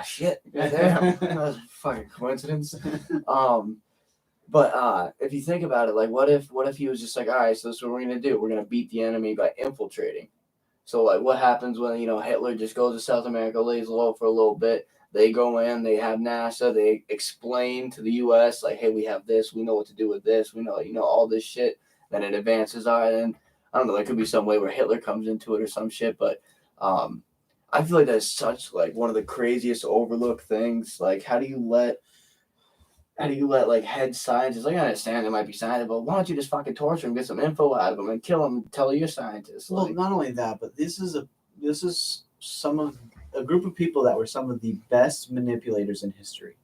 Speaker 2: shit, yeah, that was a fucking coincidence. But if you think about it, like, what if he was just like, all right, so this is what we're gonna do. We're gonna beat the enemy by infiltrating. So like, what happens when Hitler just goes to South America, lays low for a little bit? They go in, they have NASA, they explain to the U.S. like, hey, we have this, we know what to do with this, we know all this shit. Then it advances. And I don't know, there could be some way where Hitler comes into it or some shit, but I feel like that's such like one of the craziest overlooked things. Like, how do you let like head scientists? Like, I understand they might be scientists, but why don't you just fucking torture them, get some info out of them, and kill them and tell you're scientists?
Speaker 1: Well, not only that, but this is some of a group of people that were some of the best manipulators in history.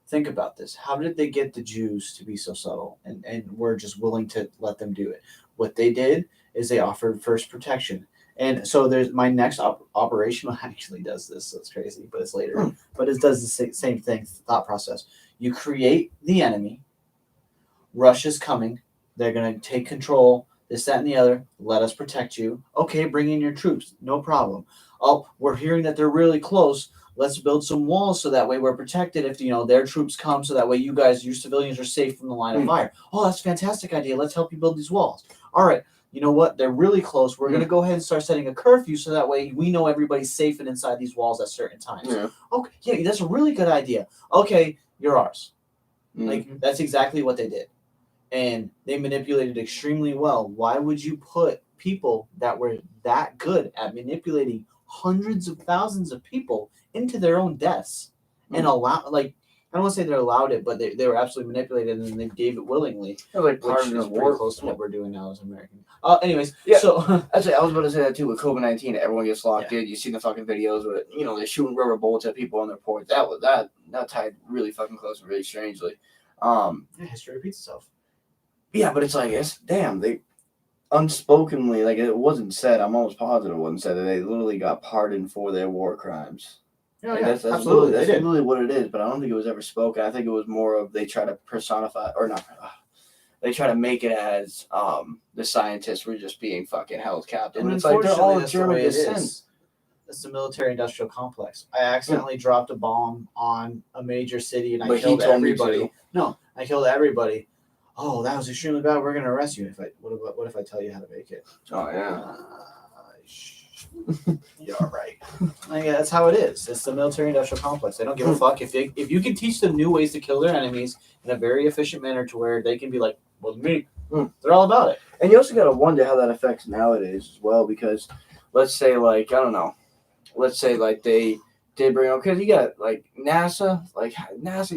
Speaker 1: Think about this. How did they get the Jews to be so subtle and were just willing to let them do it? What they did is they offered first protection. And so there's my next operational actually does this, so it's crazy, but it's later. But it does the same thing, thought process. You create the enemy. Russia's coming. They're going to take control. This, that, and the other. Let us protect you. Okay, bring in your troops. No problem. Oh, we're hearing that they're really close. Let's build some walls so that way we're protected if their troops come, so that way you guys, your civilians, are safe from the line of fire. Oh, that's a fantastic idea. Let's help you build these walls. All right. You know what? They're really close. We're going to go ahead and start setting a curfew so that way we know everybody's safe and inside these walls at certain times.
Speaker 2: Yeah.
Speaker 1: Okay, yeah, that's a really good idea. Okay, you're ours. Like, that's exactly what they did. And they manipulated extremely well. Why would you put people that were that good at manipulating hundreds of thousands of people into their own deaths and allow, like, I don't want to say they allowed it, but they were absolutely manipulated, and they gave it willingly.
Speaker 2: Like part
Speaker 1: which
Speaker 2: of
Speaker 1: is
Speaker 2: the
Speaker 1: pretty
Speaker 2: war.
Speaker 1: close to what we're doing now as Americans. Anyways,
Speaker 2: yeah.
Speaker 1: So
Speaker 2: actually, I was about to say that too with COVID-19. Everyone gets locked in. You see the fucking videos with they're shooting rubber bullets at people on their porch. That tied really fucking close, really strangely.
Speaker 1: History repeats itself.
Speaker 2: Yeah, but it's like they unspokenly, like, it wasn't said. I'm almost positive it wasn't said that they literally got pardoned for their war crimes. That's
Speaker 1: absolutely.
Speaker 2: That's literally what it is, but I don't think it was ever spoken. I think it was more of they try to personify, or not. They try to make it as the scientists were just being fucking held captive.
Speaker 1: And
Speaker 2: it's like they're all German descent.
Speaker 1: It's the military-industrial complex. I accidentally dropped a bomb on a major city, and I killed everybody. No, I killed everybody. Oh, that was extremely bad. We're gonna arrest you. What if I tell you how to make it?
Speaker 2: Oh yeah.
Speaker 1: You're right. That's how it is. It's the military-industrial complex. They don't give a fuck if you can teach them new ways to kill their enemies in a very efficient manner to where they can be like, well, me. They're all about it.
Speaker 2: And you also gotta wonder how that affects nowadays as well, because let's say, like, I don't know, let's say like they did bring up, because you got like NASA,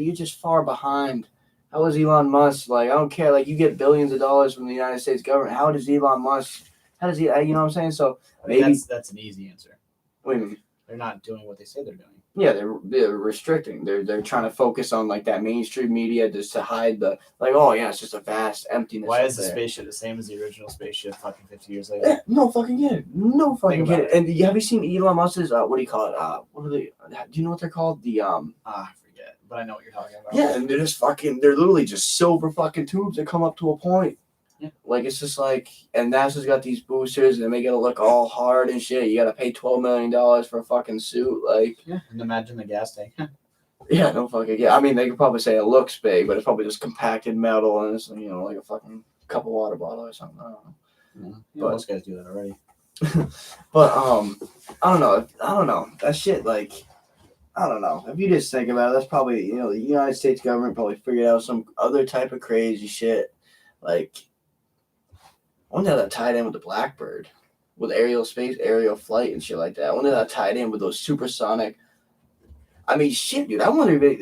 Speaker 2: you're just far behind. How is Elon Musk? Like, I don't care. Like, you get billions of dollars from the United States government. How does Elon Musk? How does he? You know what I'm saying? So maybe
Speaker 1: that's an easy answer.
Speaker 2: What do you mean?
Speaker 1: They're not doing what they say they're doing.
Speaker 2: Yeah, they're restricting. They're trying to focus on like that mainstream media just to hide the it's just a vast emptiness.
Speaker 1: Why is the spaceship the same as the original spaceship? Fucking 50 years later.
Speaker 2: No fucking get it. No fucking get it. And have you seen Elon Musk's what do you call it? What are they? Do you know what they're called? The
Speaker 1: I forget. but I know what you're talking about.
Speaker 2: Yeah, and they're literally just silver fucking tubes that come up to a point.
Speaker 1: Yeah.
Speaker 2: Like, it's just like, and NASA's got these boosters and they make it look all hard and shit. You gotta pay $12 million for a fucking suit. Like,
Speaker 1: yeah, and imagine the gas tank.
Speaker 2: yeah, no fucking, yeah. I mean, they could probably say it looks big, but it's probably just compacted metal and it's, like a fucking cup of water bottle or something. I don't know.
Speaker 1: Yeah, most guys do that already.
Speaker 2: But, I don't know. That shit, like, I don't know. If you just think about it, that's probably, the United States government probably figured out some other type of crazy shit. Like, I wonder how that tied in with the Blackbird, with aerial flight and shit like that. I wonder how that tied in with those supersonic. I mean, shit, dude. I wonder if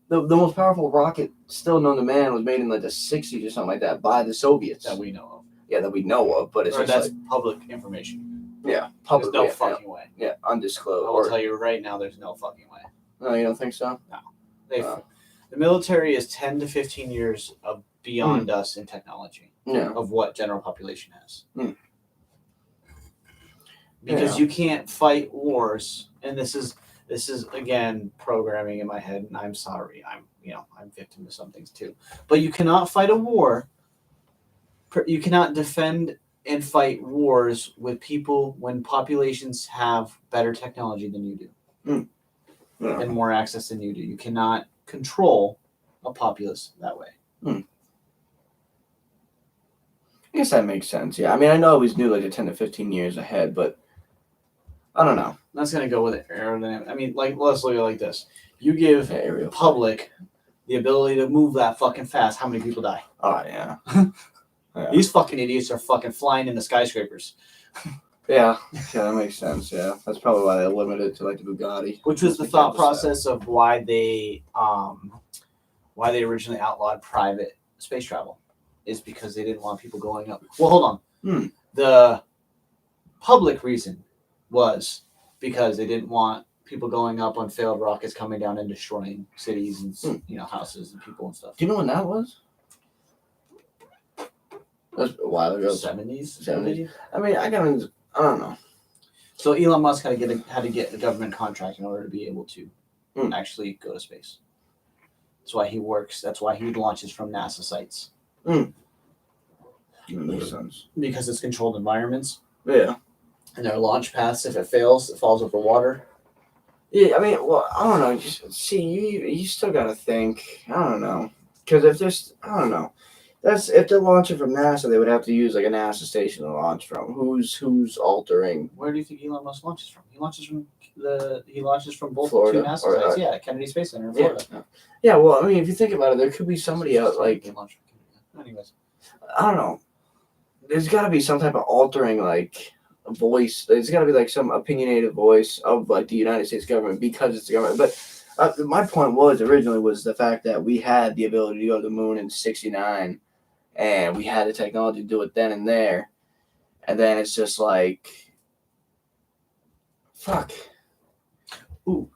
Speaker 2: the most powerful rocket still known to man was made in like the 60s or something like that by the Soviets.
Speaker 1: That we know of.
Speaker 2: Yeah, that we know of, but it's just
Speaker 1: that's
Speaker 2: like,
Speaker 1: public information.
Speaker 2: Yeah,
Speaker 1: public. There's no fucking way.
Speaker 2: Yeah, undisclosed.
Speaker 1: I will tell you right now, there's no fucking way.
Speaker 2: No, you don't think so?
Speaker 1: No. The military is 10 to 15 years beyond us in technology.
Speaker 2: Yeah.
Speaker 1: Of what general population has.
Speaker 2: Yeah.
Speaker 1: Because you can't fight wars, and this is again programming in my head, and I'm sorry, I'm victim to some things too. But you cannot fight a war. You cannot defend and fight wars with people when populations have better technology than you do, and more access than you do. You cannot control a populace that way.
Speaker 2: I guess that makes sense. Yeah, I mean, I know I always knew like the 10 to 15 years ahead, but I don't know.
Speaker 1: That's gonna go with aerodynamics. I mean, like, let's look at it like this: you give public the ability to move that fucking fast. How many people die?
Speaker 2: Oh yeah. Yeah.
Speaker 1: These fucking idiots are fucking flying in the skyscrapers.
Speaker 2: Yeah, that makes sense. Yeah, that's probably why they limited it to like the Bugatti,
Speaker 1: which was the thought process of why they originally outlawed private space travel, is because they didn't want people going up. Well, hold on. The public reason was because they didn't want people going up on failed rockets, coming down and destroying cities and houses and people and stuff.
Speaker 2: Do you know when that was? That was a while ago.
Speaker 1: 70s.
Speaker 2: I mean, I don't know.
Speaker 1: So Elon Musk had to get a government contract in order to be able to actually go to space. That's why he works. That's why he launches from NASA sites.
Speaker 2: That makes sense.
Speaker 1: Because it's controlled environments.
Speaker 2: Yeah.
Speaker 1: And their launch paths, if it fails, it falls over water.
Speaker 2: Yeah, I mean, well, I don't know. You still got to think. I don't know. Because if there's, I don't know. If they're launching from NASA, they would have to use like a NASA station to launch from. Who's altering?
Speaker 1: Where do you think Elon Musk launches from? He launches from both
Speaker 2: Florida,
Speaker 1: two NASA sites. Yeah, Kennedy Space Center in Florida.
Speaker 2: Yeah, well, I mean, if you think about it, there could be somebody out like.
Speaker 1: Anyways,
Speaker 2: I don't know. There's got to be some type of altering like voice. There's got to be like some opinionated voice of like the United States government because it's the government. But my point was the fact that we had the ability to go to the moon in '69. And we had the technology to do it then and there. And then it's just like, fuck.
Speaker 1: Ooh,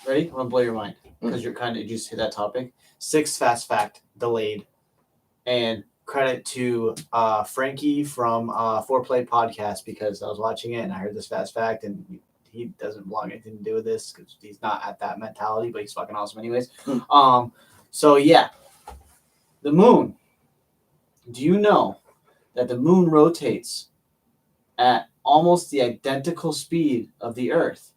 Speaker 1: ready? I'm going to blow your mind. Because you just hit that topic. 6 fast fact delayed. And credit to Frankie from Foreplay Podcast, because I was watching it and I heard this fast fact, and he doesn't belong anything to do with this because he's not at that mentality, but he's fucking awesome anyways. So yeah, the moon. Do you know that the moon rotates at almost the identical speed of the Earth?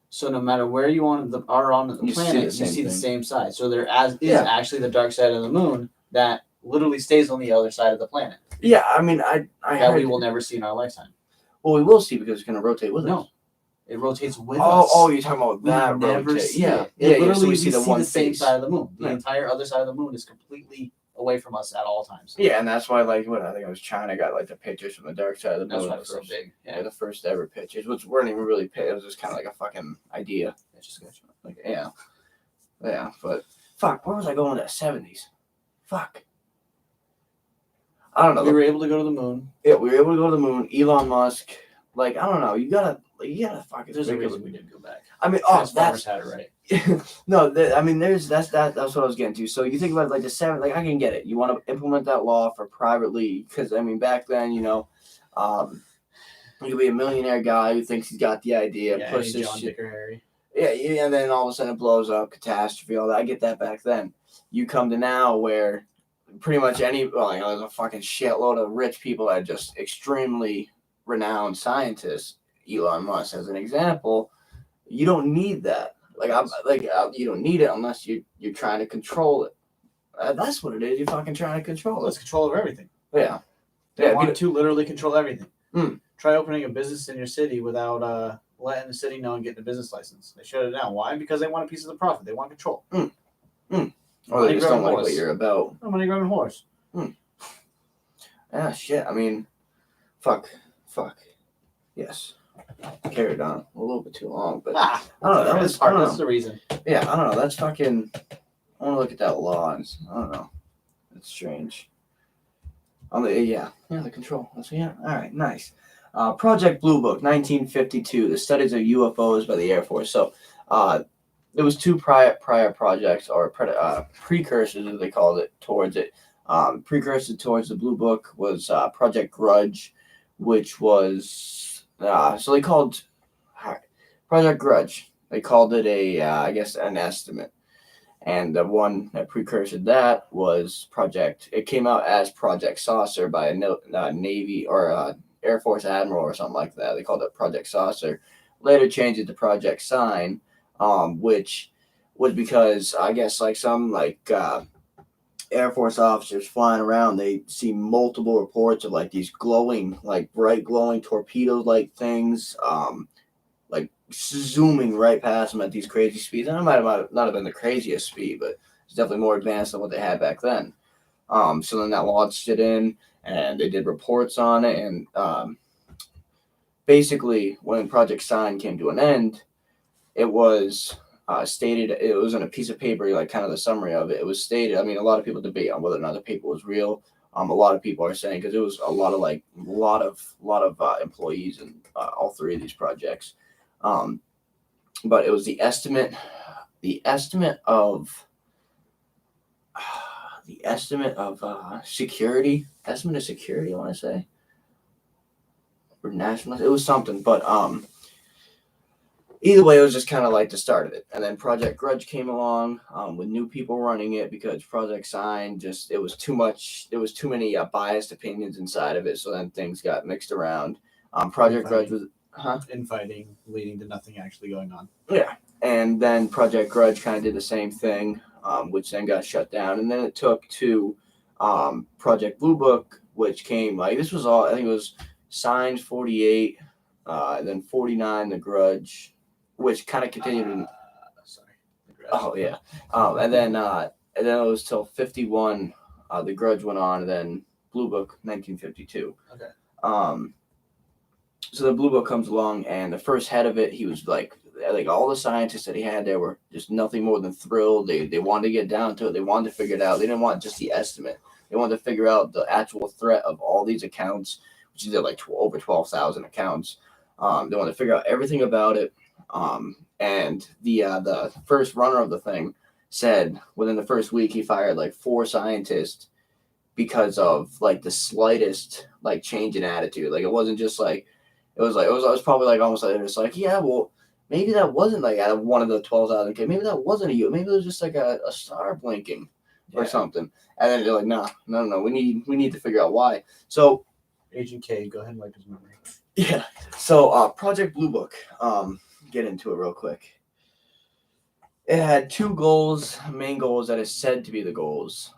Speaker 1: So no matter where you are on the planet, you see the same side. So there is actually the dark side of the moon that literally stays on the other side of the planet.
Speaker 2: Yeah, I mean,
Speaker 1: we will never see in our lifetime.
Speaker 2: Well, we will see because it's going to rotate with us.
Speaker 1: No, it rotates with us.
Speaker 2: Oh, you're talking about that rotate. Yeah.
Speaker 1: Literally,
Speaker 2: we see the
Speaker 1: same side of the moon. The entire other side of the moon is completely away from us at all times.
Speaker 2: Yeah, and that's why, I think it was China got like the pictures from the dark side of the moon.
Speaker 1: That's why it's so big. Yeah,
Speaker 2: the first ever pictures, which weren't even really paid. It was just kind of like a fucking idea.
Speaker 1: It's just
Speaker 2: like but fuck, where was I going in the 70s? Fuck. I don't know.
Speaker 1: We were able to go to the moon.
Speaker 2: Yeah, we were able to go to the moon. Elon Musk. Like, I don't know. You gotta fuck it.
Speaker 1: There's a reason we didn't go back.
Speaker 2: I mean,
Speaker 1: Transformers had it right.
Speaker 2: No, I mean, that's what I was getting to. So you think about like the 7, like I can get it. You want to implement that law for privately, because I mean, back then, you could be a millionaire guy who thinks he's got the idea, push this
Speaker 1: John,
Speaker 2: shit.
Speaker 1: Dick, or Harry.
Speaker 2: and then all of a sudden it blows up, catastrophe, all that. I get that back then. You come to now where pretty much there's a fucking shitload of rich people that are just extremely renowned scientists. Elon Musk, as an example, you don't need that. You don't need it unless you're trying to control it. That's what it is. You're fucking trying to control it.
Speaker 1: It's control over everything.
Speaker 2: Yeah.
Speaker 1: They want to literally control everything.
Speaker 2: Mm.
Speaker 1: Try opening a business in your city without letting the city know and getting a business license. They shut it down. Why? Because they want a piece of the profit. They want control.
Speaker 2: Or they just don't like what you're about.
Speaker 1: A money grabbing horse.
Speaker 2: Ah, shit. I mean, fuck. Yes. Carried on a little bit too long, but I don't know.
Speaker 1: That's the reason.
Speaker 2: Yeah, I don't know. That's fucking. I want to look at that law. I don't know. It's strange. The control. All right, nice. Project Blue Book, 1952, the studies of UFOs by the Air Force. So, there was two prior projects, or precursors, as they called it, towards it. Precursor towards the Blue Book was Project Grudge, which was so they called Project Grudge. They called it an estimate. And the one that precursored that was it came out as Project Saucer by a Navy or Air Force Admiral or something like that. They called it Project Saucer. Later changed it to Project Sign, which was because I guess some Air Force officers flying around, they see multiple reports of these glowing, bright glowing torpedo-like things, zooming right past them at these crazy speeds. And it might not have been the craziest speed, but it's definitely more advanced than what they had back then. So then that launched it in, and they did reports on it. And basically, when Project Sign came to an end, it was stated, it was on a piece of paper, kind of the summary of it. It was stated, I mean, a lot of people debate on whether or not the paper was real. A lot of people are saying, because it was a lot of employees in all three of these projects. But it was the estimate of security, I want to say, or national, it was something, but either way, it was just kind of the start of it. And then Project Grudge came along with new people running it, because Project Sign it was too much. There was too many biased opinions inside of it. So then things got mixed around. Project Grudge was
Speaker 1: infighting, leading to nothing actually going on.
Speaker 2: Yeah. And then Project Grudge kind of did the same thing, which then got shut down. And then it took to Project Blue Book, which came this was all, I think it was Signs 48, then 49, the Grudge, which kind of continued.
Speaker 1: The Grudge.
Speaker 2: Oh yeah. And then it was till 51, the Grudge went on, and then Blue Book 1952.
Speaker 1: Okay.
Speaker 2: So the Blue Book comes along, and the first head of it, he was like all the scientists that he had there were just nothing more than thrilled. They wanted to get down to it. They wanted to figure it out. They didn't want just the estimate. They wanted to figure out the actual threat of all these accounts, which is over 12,000 accounts. They wanted to figure out everything about it. And the first runner of the thing said within the first week he fired 4 scientists because of the slightest change in attitude. It wasn't just it was probably almost they're just yeah, well, maybe that wasn't out of one of the 12,000 kids. Maybe that wasn't a you. Maybe it was just a star blinking or something. And then they're like, no, we need to figure out why. So
Speaker 1: Agent K, go ahead and wipe his memory.
Speaker 2: Yeah. So Project Blue Book, get into it real quick. It had 2 goals, main goals that is said to be the goals.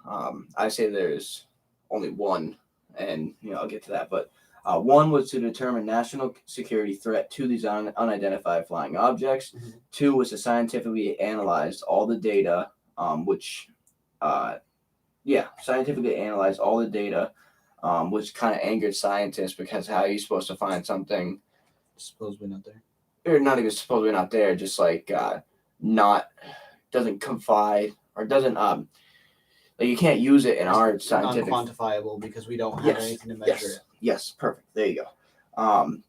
Speaker 2: I say there's only one, and I'll get to that, but one was to determine national security threat to these unidentified flying objects. Mm-hmm. 2 was to scientifically analyze all the data, scientifically analyze all the data, which kind of angered scientists, because how are you supposed to find something
Speaker 1: supposedly not there?
Speaker 2: Or not even supposedly not there, just doesn't confide, or doesn't you can't use it in our scientific.
Speaker 1: Non-quantifiable, because we don't have anything to measure it.
Speaker 2: Yes, perfect. There you go. And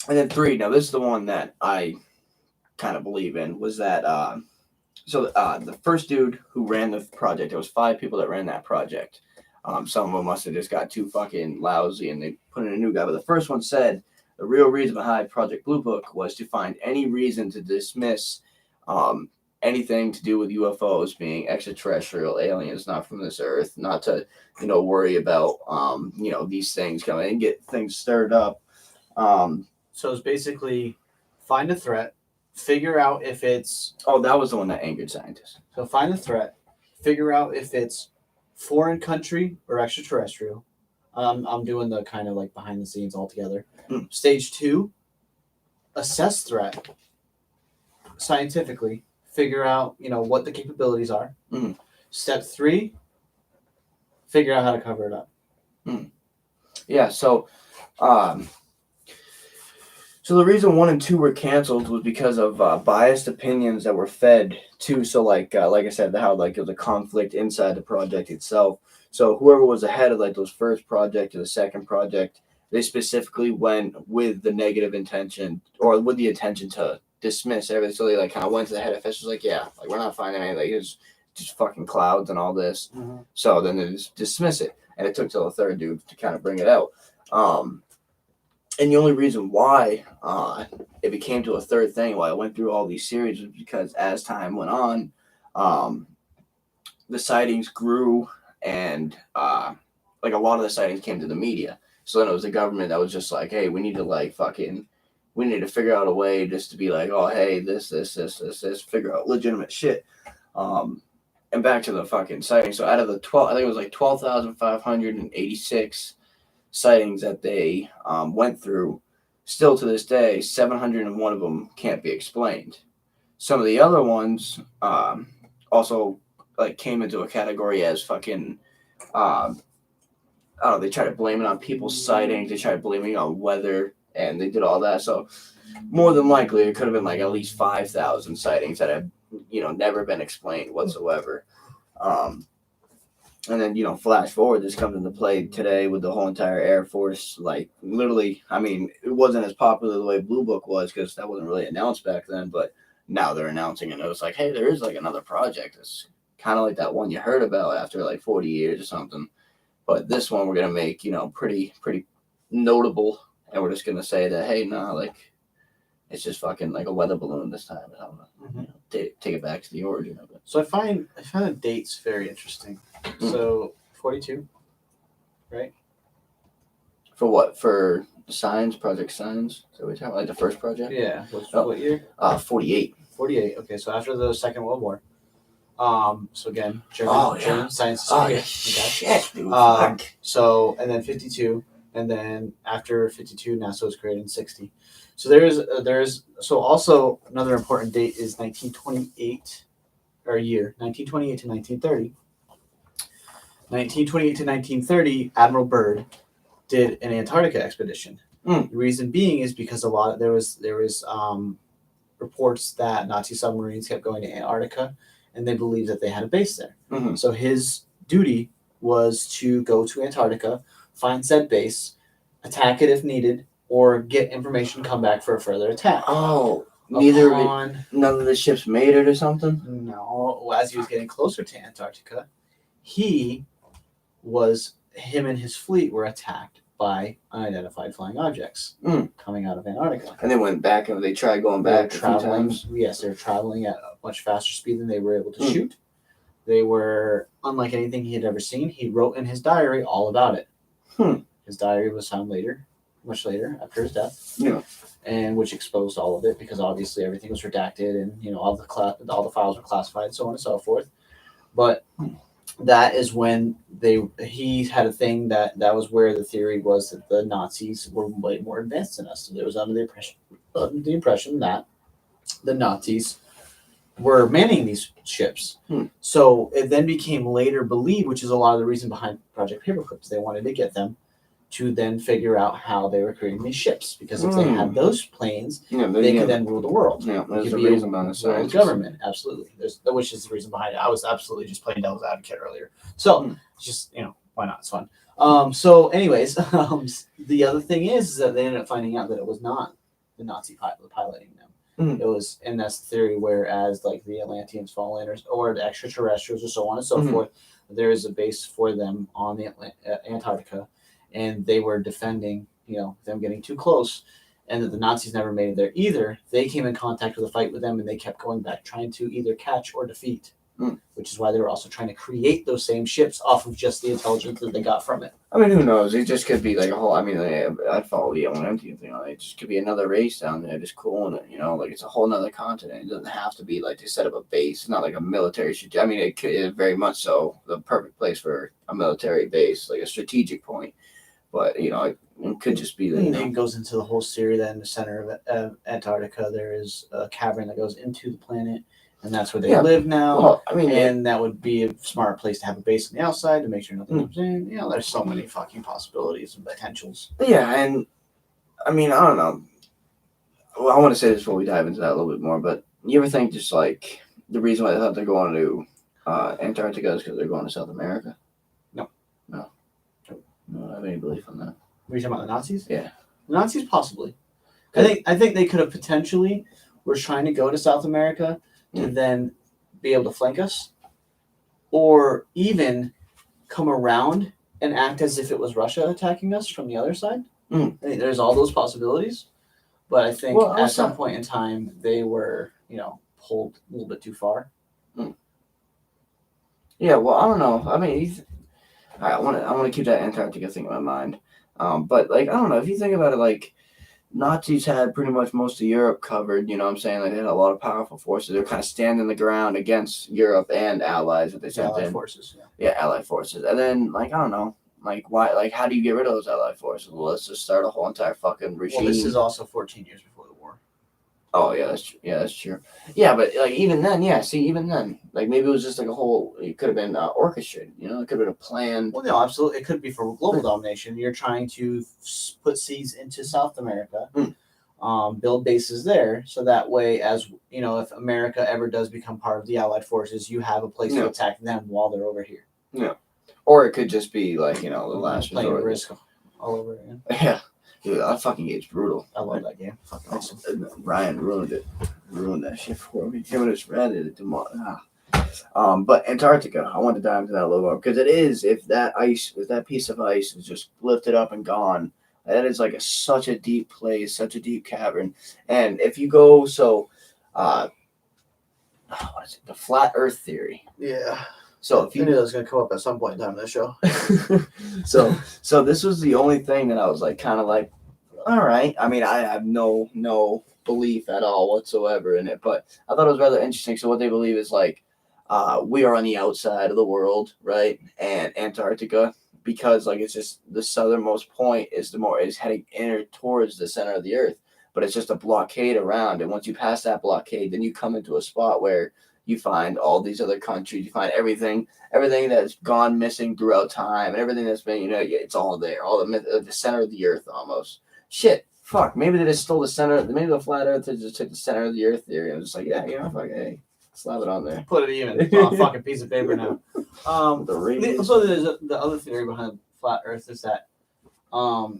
Speaker 2: then 3. Now this is the one that I kind of believe in, was that the first dude who ran the project, there was 5 people that ran that project. Some of them must have just got too fucking lousy and they put in a new guy. But the first one said the real reason behind Project Blue Book was to find any reason to dismiss Anything to do with UFOs being extraterrestrial aliens, not from this earth, not to, worry about, these things coming and get things stirred up.
Speaker 1: So it's basically find a threat, figure out if it's.
Speaker 2: Oh, that was the one that angered scientists.
Speaker 1: So find the threat, figure out if it's foreign country or extraterrestrial. I'm doing the kind of like behind the scenes altogether. Stage 2, assess threat scientifically, figure out what the capabilities are. Step 3, figure out how to cover it up.
Speaker 2: Yeah. So the reason 1 and 2 were canceled was because of biased opinions that were fed to. So like I said, how like it was a conflict inside the project itself. So whoever was ahead of like those first project or the second project, they specifically went with the negative intention or with the intention to dismiss everything. So they like kind of went to the head officials like, yeah, like we're not finding anything. Like, it's just fucking clouds and all this. So then they just dismiss it, and it took till the third dude to kind of bring it out. And the only reason why it became to a third thing, why I went through all these series, was because as time went on, the sightings grew, and like a lot of the sightings came to the media. So then it was the government that was just like, hey, we need to figure out a way just to be like, oh, hey, this, figure out legitimate shit. And back to the fucking sighting. So out of the 12, I think it was like 12,586 sightings that they went through, still to this day, 701 of them can't be explained. Some of the other ones also like came into a category as fucking I don't know, they try to blame it on people's sightings, they try to blame it on weather, and they did all that. So more than likely it could have been like at least 5,000 sightings that have never been explained whatsoever. And then, flash forward, this comes into play today with the whole entire Air Force. Like, literally, I mean, it wasn't as popular the way Blue Book was because that wasn't really announced back then, but now they're announcing it. And it was like, hey, there is like another project. It's kind of like that one you heard about after like 40 years or something. But this one we're going to make, pretty notable. And we're just going to say that, hey, no, like, it's just fucking like a weather balloon this time. I don't know. Take it back to the origin of it.
Speaker 1: So I find the dates very interesting. So 42, right?
Speaker 2: For what? For Signs, Project Signs? So we're talking like the first project?
Speaker 1: Yeah. What year?
Speaker 2: 48.
Speaker 1: 48. Okay, so after the Second World War. So again, German science.
Speaker 2: Oh yeah, shit, dude.
Speaker 1: So and then 52, and then after 52, NASA was created in 60. So there's also another important date is 1928, or year 1928 to 1930. 1928 to 1930, Admiral Byrd did an Antarctica expedition. The reason being is because there was reports that Nazi submarines kept going to Antarctica, and they believed that they had a base there. So his duty was to go to Antarctica, find said base, attack it if needed, or get information, come back for a further attack.
Speaker 2: Oh, none of the ships made it or something?
Speaker 1: No. As he was getting closer to Antarctica, him and his fleet were attacked by unidentified flying objects coming out of Antarctica.
Speaker 2: And they went back, and they tried going back traveling.
Speaker 1: Yes, they were traveling at a much faster speed than they were able to shoot. They were unlike anything he had ever seen. He wrote in his diary all about it. His diary was found much later after his death.
Speaker 2: Yeah.
Speaker 1: And which exposed all of it because obviously everything was redacted and all the files were classified and so on and so forth. But that is when he had a thing that was where the theory was that the Nazis were way more advanced than us. So there was under the impression that the Nazis were manning these ships. So it then became later believed, which is a lot of the reason behind Project Paperclips. They wanted to get them to then figure out how they were creating these ships, because if they had those planes, they could then rule the world.
Speaker 2: Yeah, there's the reason behind the science.
Speaker 1: Government, absolutely. Which is the reason behind it. I was absolutely just playing devil's advocate earlier. So just why not? It's fun. So anyways, the other thing is that they ended up finding out that it was not the Nazi pilot piloting them. It was, and that's the theory. Whereas like the Atlanteans fall in, or the extraterrestrials, or so on and so forth, there is a base for them on the Antarctica. And they were defending, them getting too close. and that the Nazis never made it there either, they came in contact with a fight with them, and they kept going back trying to either catch or defeat. Which is why they were also trying to create those same ships off of just the intelligence that they got from it.
Speaker 2: I mean, who knows? It just could be like a whole. I mean, I'd follow the empty thing on it. It just could be another race down there, just cooling it. Like it's a whole nother continent. It doesn't have to be like they set up a base. It's not like a military. I mean, it could very much so the perfect place for a military base, like a strategic point. But it could just be that.
Speaker 1: It goes into the whole series. That in the center of Antarctica, there is a cavern that goes into the planet. And that's where they live now.
Speaker 2: Well, I mean,
Speaker 1: and that would be a smart place to have a base on the outside to make sure nothing comes in. There's so many fucking possibilities and potentials.
Speaker 2: Yeah, and I mean, I don't know. Well, I want to say this before we dive into that a little bit more, but you ever think just like the reason why they thought they're going to Antarctica is because they're going to South America?
Speaker 1: No.
Speaker 2: I don't have any belief on that.
Speaker 1: Were you talking about the Nazis?
Speaker 2: Yeah.
Speaker 1: The Nazis, possibly. I think they could have potentially were trying to go to South America to then be able to flank us, or even come around and act as if it was Russia attacking us from the other side. I think there's all those possibilities, but I think at some point in time they were, pulled a little bit too far.
Speaker 2: Yeah, well, I don't know. I mean, I want to keep that Antarctica thing in my mind, but like I don't know if you think about it, like. Nazis had pretty much most of Europe covered, you know what I'm saying? Like they had a lot of powerful forces. They were kind of standing the ground against Europe and allies that they sent in.
Speaker 1: Forces,
Speaker 2: yeah, allied forces. And then, like, I don't know, like, why, like, how do you get rid of those allied forces? Well, let's just start a whole entire fucking regime.
Speaker 1: Well, this is also 14 years before the war.
Speaker 2: Oh, yeah, that's true. Yeah, that's true. Yeah, but, like, even then, like, maybe it was just, like, it could have been orchestrated, it could have been a plan.
Speaker 1: Well, no, absolutely. It could be for global domination. You're trying to put seeds into South America, build bases there, so that way, as, if America ever does become part of the Allied forces, you have a place to attack them while they're over here.
Speaker 2: Yeah. Or it could just be, like, the last
Speaker 1: playing
Speaker 2: resort.
Speaker 1: Risk all over again.
Speaker 2: Yeah. Dude, that fucking game's brutal.
Speaker 1: I love that game. Fucking awesome.
Speaker 2: Ryan ruined it. Ruined that shit for me. Him and his friend did it tomorrow. But Antarctica, I want to dive into that a little more because it is, if that piece of ice is just lifted up and gone, that is like such a deep place, such a deep cavern. And if you go, what is it? The flat Earth theory.
Speaker 1: Yeah.
Speaker 2: So if you
Speaker 1: knew that was going to come up at some point in time in the show.
Speaker 2: so this was the only thing that I was like, kind of like, all right. I mean, I have no belief at all whatsoever in it, but I thought it was rather interesting. So what they believe is like, we are on the outside of the world, right? And Antarctica, because like it's just the southernmost point is heading inner towards the center of the Earth, but it's just a blockade around. And once you pass that blockade, then you come into a spot where you find all these other countries. You find everything that's gone missing throughout time, and everything that's been, it's all there. All the center of the Earth, almost. Shit, fuck. Maybe they just stole the center. Maybe the flat Earth just took the center of the Earth theory and was just like, yeah, fuck, hey, slap it on there.
Speaker 1: Put it even. It's on a fucking piece of paper now. So there's the other theory behind flat Earth is that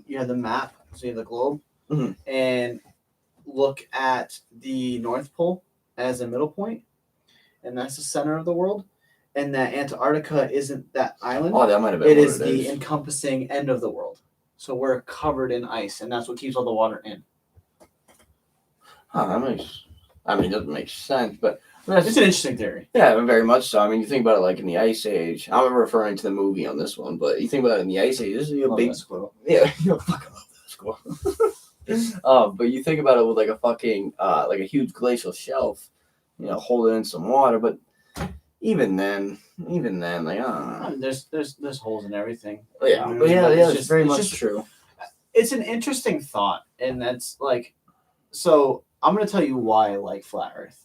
Speaker 1: you have the map, so you have the globe, and look at the North Pole as a middle point. And that's the center of the world, and that Antarctica isn't that island.
Speaker 2: Oh, that might have been.
Speaker 1: It is the encompassing end of the world. So we're covered in ice, and that's what keeps all the water in.
Speaker 2: Huh, it doesn't make sense, but
Speaker 1: it's an interesting theory.
Speaker 2: Yeah, very much so. I mean, you think about it like in the Ice Age. I'm referring to the movie on this one, but you think about it in the Ice Age. This is a big
Speaker 1: squirrel.
Speaker 2: Yeah, fucking love that squirrel. But you think about it with like a fucking like a huge glacial shelf. Holding in some water, but even then, like I don't know.
Speaker 1: There's holes in everything.
Speaker 2: Yeah, it's very much true.
Speaker 1: It's an interesting thought, and that's like, so I'm gonna tell you why I like flat Earth.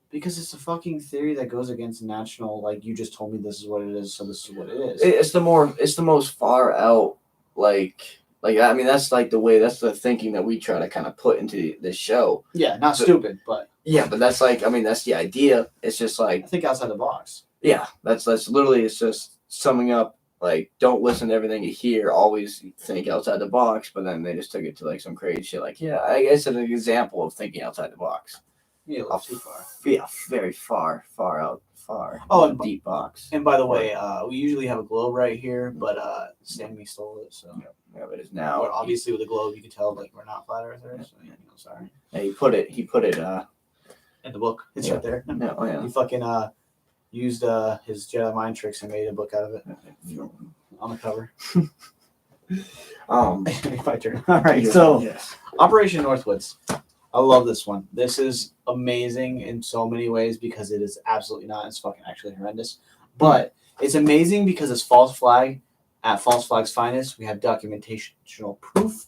Speaker 1: Because it's a fucking theory that goes against national. Like you just told me this is what it is, so this is what it is.
Speaker 2: It's the most far out Like, I mean, that's like that's the thinking that we try to kind of put into this show.
Speaker 1: Yeah, not stupid, but.
Speaker 2: Yeah, but that's like, I mean, that's the idea. It's just like.
Speaker 1: I think outside the box.
Speaker 2: Yeah, that's literally, it's just summing up, like, don't listen to everything you hear, always think outside the box, but then they just took it to like some crazy shit. Like, yeah, I guess it's an example of thinking outside the box.
Speaker 1: Yeah, too far.
Speaker 2: Yeah, very far far.
Speaker 1: Oh,
Speaker 2: It's a deep box.
Speaker 1: And by the way, we usually have a globe right here, but Sammy stole it. So
Speaker 2: Yeah, but it's
Speaker 1: now
Speaker 2: now.
Speaker 1: obviously with the globe, you can tell like we're not flat earthers. So, sorry.
Speaker 2: Yeah, he put it.
Speaker 1: In the book, it's
Speaker 2: Yeah.
Speaker 1: right there.
Speaker 2: No, oh, yeah.
Speaker 1: He fucking used his Jedi mind tricks and made a book out of it on the cover. My turn. All right, so
Speaker 2: yes.
Speaker 1: Operation Northwoods. I love this one. This is amazing in so many ways because it is absolutely not. It's fucking actually horrendous. But it's amazing because it's false flag. At False Flag's finest, we have documentational proof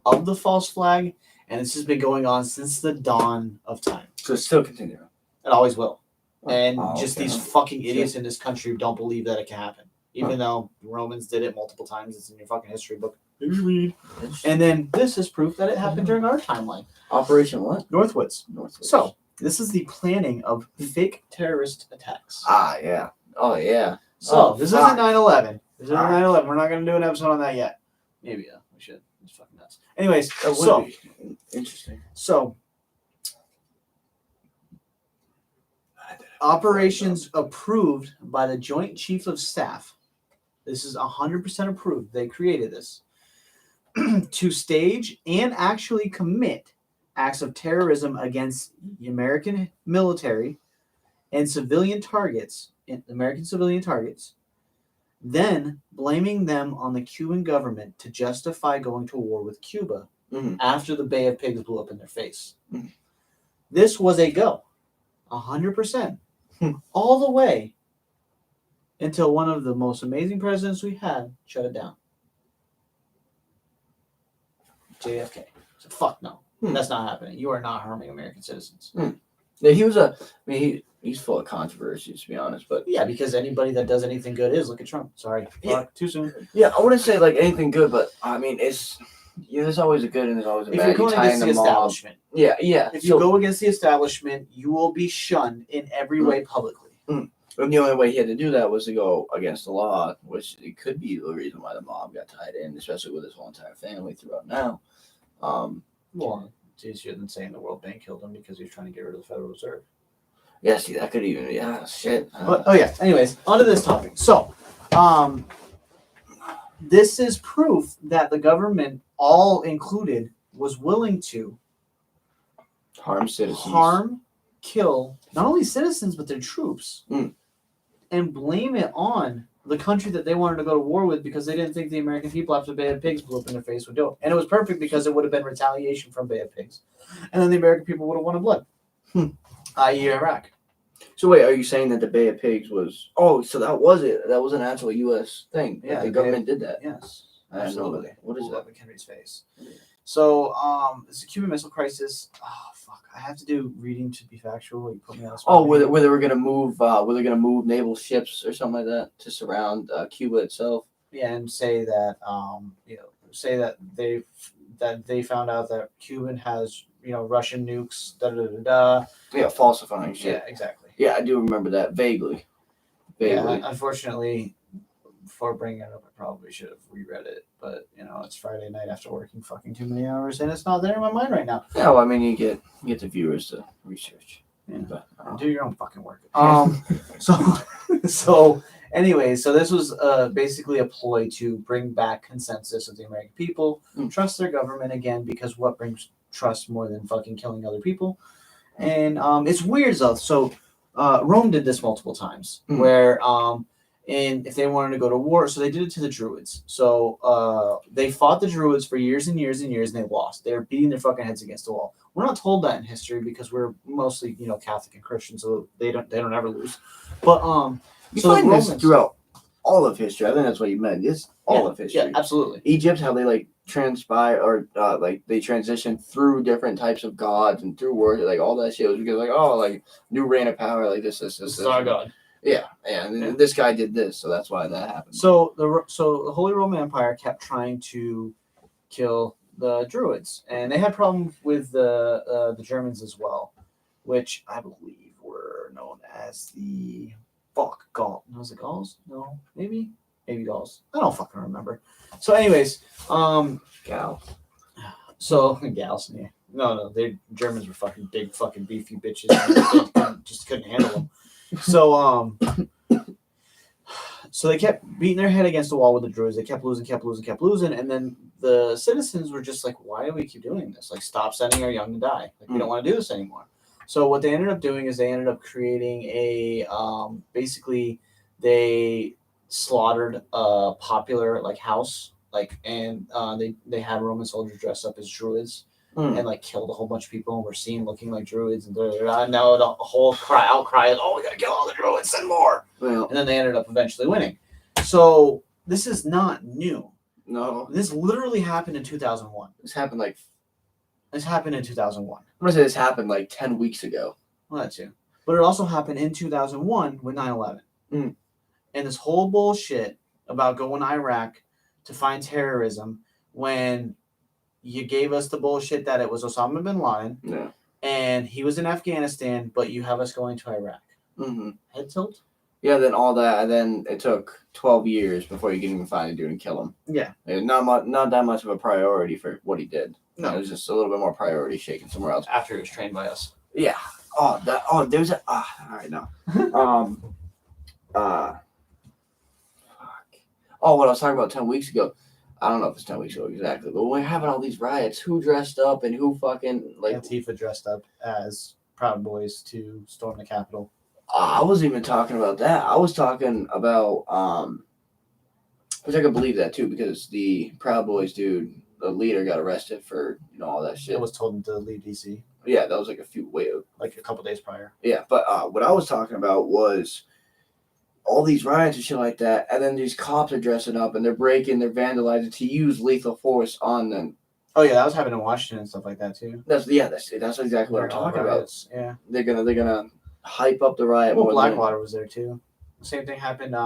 Speaker 1: of the false flag. And this has been going on since the dawn of time.
Speaker 2: So it's still continuing.
Speaker 1: It always will. And
Speaker 2: Oh,
Speaker 1: just
Speaker 2: okay.
Speaker 1: these fucking idiots in this country don't believe that it can happen. Even though the Romans did it multiple times. It's in your fucking history book. And then this is proof that it happened during our timeline.
Speaker 2: Operation what?
Speaker 1: Northwoods.
Speaker 2: Northwoods.
Speaker 1: So, this is the planning of fake terrorist attacks.
Speaker 2: Ah, yeah. Oh, yeah.
Speaker 1: So, this
Speaker 2: fuck.
Speaker 1: isn't 9/11. This isn't
Speaker 2: Alright.
Speaker 1: 9/11. We're not going to do an episode on that yet. Maybe, we should. It's fucking nuts. Anyways,
Speaker 2: That would
Speaker 1: so,
Speaker 2: be interesting.
Speaker 1: so, operations approved by the Joint Chief of Staff. This is 100% approved. They created this. To stage and actually commit acts of terrorism against the American military and civilian targets, then blaming them on the Cuban government to justify going to war with Cuba after the Bay of Pigs blew up in their face.
Speaker 2: Mhm.
Speaker 1: This was a go, 100%, all the way until one of the most amazing presidents we had shut it down. JFK. So fuck no. That's not happening. You are not harming American citizens.
Speaker 2: Yeah, he's full of controversies, to be honest. But
Speaker 1: Yeah, because anybody that does anything good is. Look at Trump. Sorry.
Speaker 2: Yeah.
Speaker 1: Fuck, too soon.
Speaker 2: yeah, I wouldn't say like anything good, but I mean, it's there's always a good and there's always a
Speaker 1: If
Speaker 2: bad.
Speaker 1: you're going
Speaker 2: You tie
Speaker 1: against
Speaker 2: in
Speaker 1: the
Speaker 2: mob.
Speaker 1: establishment,
Speaker 2: Yeah.
Speaker 1: if you go against the establishment, you will be shunned in every way publicly.
Speaker 2: And the only way he had to do that was to go against the law, which it could be the reason why the mob got tied in, especially with his whole entire family throughout now.
Speaker 1: Well, it's easier than saying the World Bank killed him because he was trying to get rid of the Federal Reserve.
Speaker 2: Yeah, see, that could even, shit.
Speaker 1: But, anyways, onto this topic. So, this is proof that the government, all included, was willing to
Speaker 2: harm citizens.
Speaker 1: Kill, not only citizens, but their troops, and blame it on the country that they wanted to go to war with because they didn't think the American people after the Bay of Pigs blew up in their face would do it. And it was perfect because it would have been retaliation from Bay of Pigs. And then the American people would have wanted blood, i.e. Iraq.
Speaker 2: So wait, are you saying that the Bay of Pigs was... Oh, so that was it. That was an actual U.S. thing.
Speaker 1: Yeah,
Speaker 2: the government did that.
Speaker 1: Yes,
Speaker 2: I didn't know
Speaker 1: absolutely.
Speaker 2: that. What is
Speaker 1: Blew
Speaker 2: that?
Speaker 1: up in Kennedy's face. So, it's a Cuban Missile Crisis. Oh, fuck. I have to do reading to be factual. You put me on the spot.
Speaker 2: Oh, where they were gonna move naval ships or something like that to surround Cuba itself.
Speaker 1: Yeah, and say that they found out that Cuban has Russian nukes.
Speaker 2: Yeah, falsifying shit.
Speaker 1: Yeah, exactly.
Speaker 2: Yeah, I do remember that vaguely.
Speaker 1: Yeah, unfortunately, before bringing it up, I probably should have reread it. But it's Friday night after working fucking too many hours, and it's not there in my mind right now.
Speaker 2: Yeah, well, I mean, you get the viewers to research.
Speaker 1: Yeah.
Speaker 2: But,
Speaker 1: do your own fucking work. Anyways, so this was basically a ploy to bring back consensus of the American people, trust their government again, because what brings trust more than fucking killing other people? And it's weird though. So Rome did this multiple times, where and if they wanted to go to war, so they did it to the Druids. So they fought the Druids for years and years and years, and they lost. They're beating their fucking heads against the wall. We're not told that in history because we're mostly Catholic and Christian, so they don't ever lose. But
Speaker 2: you
Speaker 1: so
Speaker 2: find
Speaker 1: the
Speaker 2: this
Speaker 1: Romans,
Speaker 2: throughout all of history. I think that's what you meant. It's all of history.
Speaker 1: Yeah, absolutely.
Speaker 2: Egypt, how they transpire or they transition through different types of gods and through words, all that shit was because new reign of power, this
Speaker 1: is our god.
Speaker 2: Yeah, and this guy did this, so that's why that happened.
Speaker 1: So the Holy Roman Empire kept trying to kill the Druids, and they had problems with the Germans as well, which I believe were known as the Gaul. Was it Gauls? No, maybe Gauls. I don't fucking remember. So, anyways,
Speaker 2: Gal.
Speaker 1: So gals, yeah. No, they Germans were fucking big, fucking beefy bitches. And they just couldn't handle them. So so they kept beating their head against the wall with the Druids. They kept losing, and then the citizens were just like, "Why do we keep doing this? Like, stop sending our young to die. Like, we don't want to do this anymore." So what they ended up doing is they ended up creating a basically they slaughtered a popular like house and they had Roman soldiers dressed up as Druids. And like killed a whole bunch of people and were seen looking like Druids and now the whole outcry is, oh, we gotta kill all the Druids, send more.
Speaker 2: Well,
Speaker 1: And then they ended up eventually winning. So this is not new.
Speaker 2: no,
Speaker 1: This literally happened in 2001.
Speaker 2: this happened like
Speaker 1: This happened in 2001.
Speaker 2: I'm gonna say this happened like 10 weeks ago.
Speaker 1: Well, that too. But it also happened in 2001 with 9/11. And this whole bullshit about going to Iraq to find terrorism when you gave us the bullshit that it was Osama bin Laden.
Speaker 2: Yeah.
Speaker 1: And he was in Afghanistan, but you have us going to Iraq.
Speaker 2: Mm-hmm.
Speaker 1: Head tilt?
Speaker 2: Yeah, then all that, and then it took 12 years before you can even find a dude and kill him.
Speaker 1: Yeah.
Speaker 2: Not that much of a priority for what he did.
Speaker 1: No.
Speaker 2: It was just a little bit more priority shaken somewhere else.
Speaker 1: After he was trained by us.
Speaker 2: Yeah. There's a all right now. Fuck. Oh, what I was talking about 10 weeks ago. I don't know if it's 10 weeks ago exactly, but we're having all these riots. Who dressed up and who fucking like
Speaker 1: Antifa dressed up as Proud Boys to storm the Capitol.
Speaker 2: I wasn't even talking about that. I was talking about which I could believe that too, because the Proud Boys dude, the leader, got arrested for all that shit.
Speaker 1: It was told him to leave DC.
Speaker 2: Yeah, that was like
Speaker 1: a couple days prior.
Speaker 2: Yeah, but what I was talking about was all these riots and shit like that, and then these cops are dressing up and they're breaking, they're vandalizing to use lethal force on them.
Speaker 1: Oh yeah, that was happening in Washington and stuff like that too.
Speaker 2: That's exactly what I'm talking about.
Speaker 1: Yeah,
Speaker 2: they're gonna hype up the riot.
Speaker 1: Well, Blackwater was there too. Same thing happened.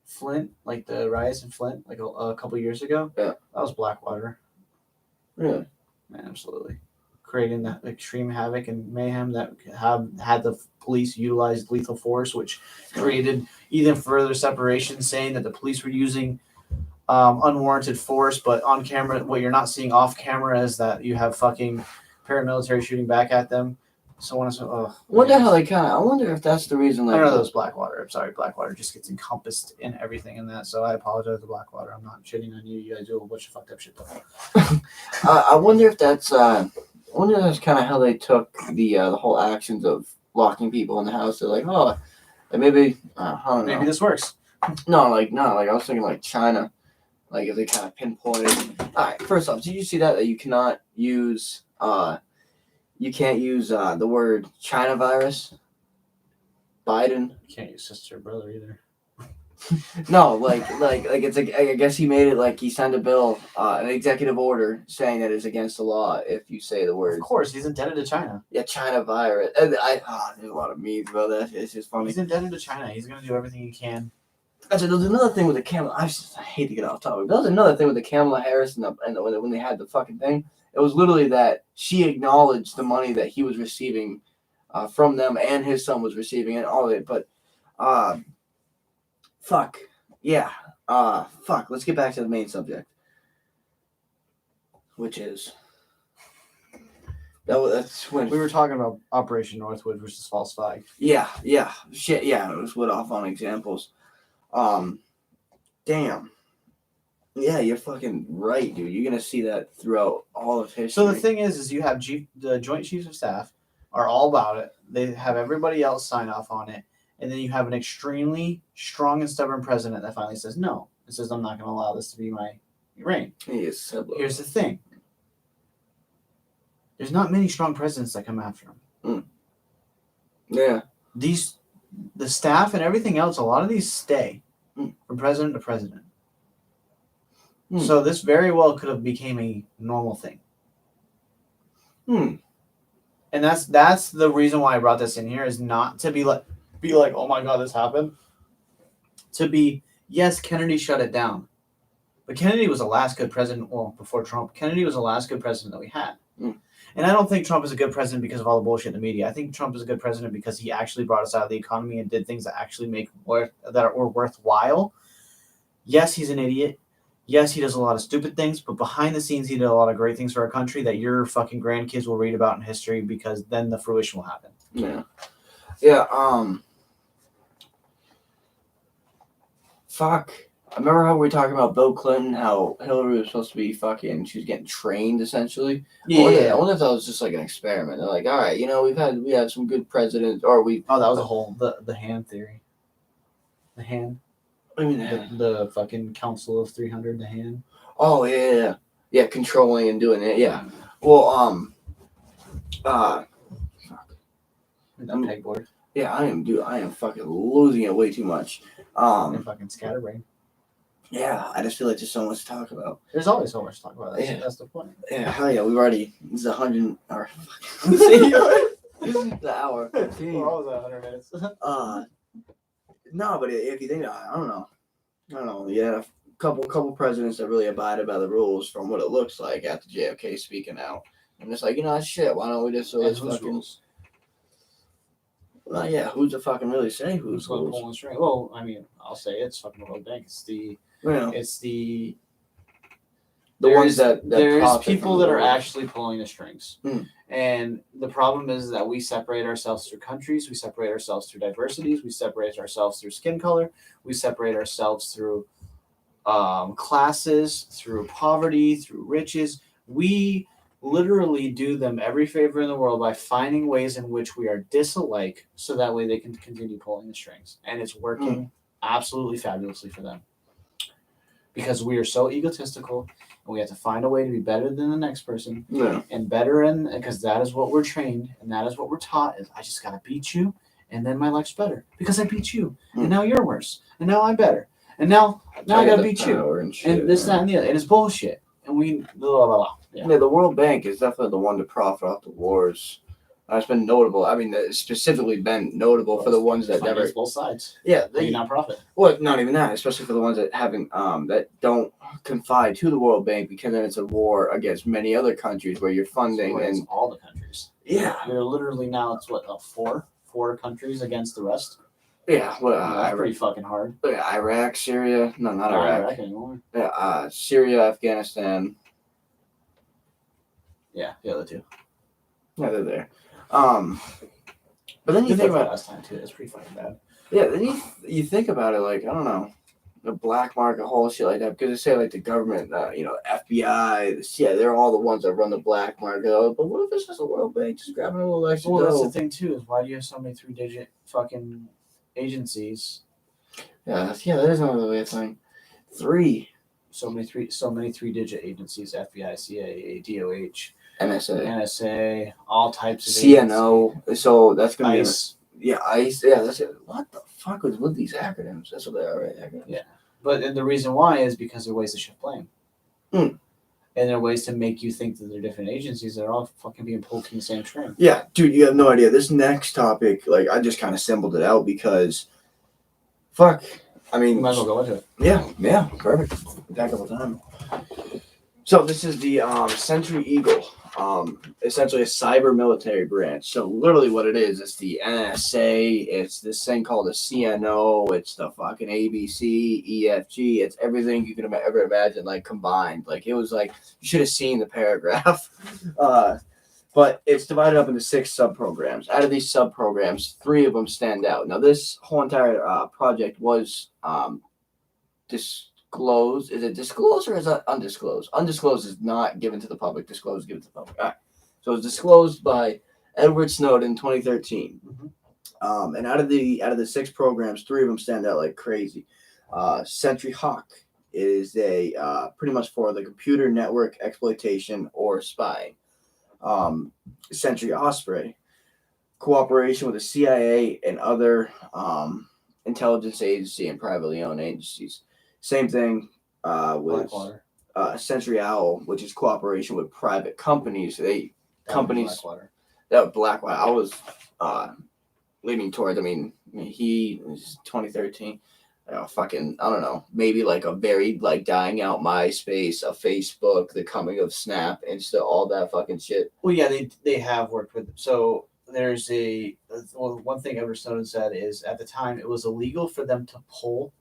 Speaker 1: Flint, like the riots in Flint, like a couple years ago.
Speaker 2: Yeah,
Speaker 1: that was Blackwater.
Speaker 2: Really?
Speaker 1: Yeah, absolutely. Creating that extreme havoc and mayhem that had the police utilize lethal force, which created even further separation, saying that the police were using unwarranted force, but on camera, what you're not seeing off camera is that you have fucking paramilitary shooting back at them. So on and so. I
Speaker 2: wonder if that's the reason.
Speaker 1: I don't know. Those Blackwater. I'm sorry, Blackwater just gets encompassed in everything in that. So I apologize to Blackwater. I'm not shitting on you. You guys do a bunch of fucked up shit though.
Speaker 2: I wonder if that's. I wonder if that's kind of how they took the whole actions of locking people in the house. They're like, oh, maybe I don't know.
Speaker 1: Maybe this works.
Speaker 2: No, I was thinking like China, like if they kind of pinpointed. All right, first off, did you see that you cannot use you can't use the word China virus? Biden.
Speaker 1: You can't use sister or brother either.
Speaker 2: No, like it's like I guess he made it like he signed a bill, an executive order saying that it's against the law if you say the word.
Speaker 1: Of course, he's indebted to China.
Speaker 2: Yeah, China virus. And there's a lot of memes about that. It's just funny.
Speaker 1: He's indebted to China. He's gonna do everything he can.
Speaker 2: Actually, there was another thing with the Kamala. I hate to get off topic. There was another thing with the Kamala Harris and when they had the fucking thing. It was literally that she acknowledged the money that he was receiving from them and his son was receiving and all of it. But fuck. Yeah. Fuck. Let's get back to the main subject. Which is that's when
Speaker 1: we were talking about Operation Northwood versus False Flag.
Speaker 2: Yeah. Shit, yeah, it was lit off on examples. Damn. Yeah, you're fucking right, dude. You're gonna see that throughout all of history.
Speaker 1: So the thing is you have the Joint Chiefs of Staff are all about it. They have everybody else sign off on it. And then you have an extremely strong and stubborn president that finally says no. It says, I'm not going to allow this to be my reign. Here's the thing. There's not many strong presidents that come after him.
Speaker 2: Yeah.
Speaker 1: The staff and everything else, a lot of these stay from president to president. So this very well could have became a normal thing. And that's the reason why I brought this in here, is not to be like, oh my God, this happened. To be, yes, Kennedy shut it down. But Kennedy was the last good president, well, before Trump, Kennedy was the last good president that we had. And I don't think Trump is a good president because of all the bullshit in the media. I think Trump is a good president because he actually brought us out of the economy and did things that actually that were worthwhile. Yes, he's an idiot. Yes, he does a lot of stupid things, but behind the scenes, he did a lot of great things for our country that your fucking grandkids will read about in history, because then the fruition will happen.
Speaker 2: Yeah. fuck. I remember how we were talking about Bill Clinton, how Hillary was supposed to be fucking, she was getting trained essentially. I wonder if that was just like an experiment. They're like, all right, we have some good presidents, or we.
Speaker 1: Oh, that was a whole the hand theory. The hand.
Speaker 2: I mean,
Speaker 1: The fucking Council of 300. The hand.
Speaker 2: Oh yeah, controlling and doing it. Yeah. Well, fuck.
Speaker 1: That pegboard.
Speaker 2: Yeah, I am fucking losing it way too much.
Speaker 1: And fucking scatterbrain.
Speaker 2: Yeah, I just feel like there's so much to talk about.
Speaker 1: There's always so much to talk about. That's the point.
Speaker 2: Yeah, hell yeah, we've already, this is 100, or the hour 15.
Speaker 1: We're always at 100 minutes.
Speaker 2: No, but if you think, I don't know. Yeah, a couple presidents that really abided by the rules from what it looks like after JFK speaking out. I'm just like, shit, why don't we just
Speaker 1: whose rules?
Speaker 2: Well, yeah, who's to fucking really say who's
Speaker 1: pulling the string? Well, I mean, I'll say it's fucking World Bank. It's the
Speaker 2: ones that
Speaker 1: there's people that are actually pulling the strings.
Speaker 2: Hmm.
Speaker 1: And the problem is that we separate ourselves through countries, we separate ourselves through diversities, we separate ourselves through skin color, we separate ourselves through classes, through poverty, through riches. We literally do them every favor in the world by finding ways in which we are disalike, so that way they can continue pulling the strings. And it's working absolutely fabulously for them. Because we are so egotistical, and we have to find a way to be better than the next person, and better, because that is what we're trained, and that is what we're taught. Is I just gotta beat you, and then my life's better because I beat you, and now you're worse, and now I'm better, and now I gotta beat you, and this, that, and the other, and it's bullshit. And we blah, blah, blah.
Speaker 2: Yeah, the World Bank is definitely the one to profit off the wars. It's been notable. I mean, it's specifically been notable for the ones that never.
Speaker 1: Both sides.
Speaker 2: Yeah,
Speaker 1: they non-profit.
Speaker 2: Well, not even that. Especially for the ones that haven't, that don't confide to the World Bank, because then it's a war against many other countries where you're funding and
Speaker 1: all the countries.
Speaker 2: Yeah,
Speaker 1: you're literally now it's what four countries against the rest.
Speaker 2: Yeah, well,
Speaker 1: that's pretty fucking hard.
Speaker 2: Iraq, Syria. No, not Iraq
Speaker 1: anymore.
Speaker 2: Yeah, Syria, Afghanistan.
Speaker 1: Yeah, the other two.
Speaker 2: Yeah, they're there. But then you think about
Speaker 1: last time too. It's pretty fucking bad.
Speaker 2: Yeah, then you think about it, like, I don't know, the black market, whole shit like that. Because they say like the government, FBI, the CIA, they're all the ones that run the black market. But what if it's just a World Bank just grabbing a little extra?
Speaker 1: Well, that's the thing too. Is why do you have so many 3-digit fucking agencies?
Speaker 2: Yeah, that is another way of saying three.
Speaker 1: So many 3-digit agencies: FBI, CIA, DOH.
Speaker 2: NSA,
Speaker 1: all types of
Speaker 2: CNO. Agencies. So that's gonna
Speaker 1: ICE.
Speaker 2: Be ICE. Yeah, that's it. What the fuck was with these acronyms? That's what they are, right? Acronyms.
Speaker 1: Yeah, but the reason why is because they're ways to shift blame, and they're ways to make you think that they're different agencies that are all fucking being pulled from the same string.
Speaker 2: Yeah, dude, you have no idea. This next topic, like, I just kind of symboled it out because, fuck. I mean,
Speaker 1: you might as well go into it.
Speaker 2: Yeah, perfect. Back up a time. So this is the Century Eagle. Essentially a cyber military branch. So literally what it is, it's the NSA, it's this thing called the CNO, it's the fucking ABC, EFG, it's everything you can ever imagine, like, combined. Like, it was like, you should have seen the paragraph. But it's divided up into 6 sub-programs. Out of these sub-programs, 3 of them stand out. Now, this whole entire project was disclosed. Is it disclosed or is it undisclosed? Undisclosed is not given to the public. Disclosed is given to the public. All right. So it was disclosed by Edward Snowden in 2013. Mm-hmm. And out of the 6 programs, 3 of them stand out like crazy. Sentry Hawk is a pretty much for the computer network exploitation or spying. Sentry Osprey, cooperation with the CIA and other intelligence agency and privately owned agencies. Same thing with Sentry Owl, which is cooperation with private companies. Blackwater. I was leaning towards. I mean, he was 2013. I don't know, maybe like a very like dying out MySpace, a Facebook, the coming of Snap, Insta, all that fucking shit.
Speaker 1: Well, yeah, they have worked with. So there's one thing Edward Snowden said is at the time it was illegal for them to pull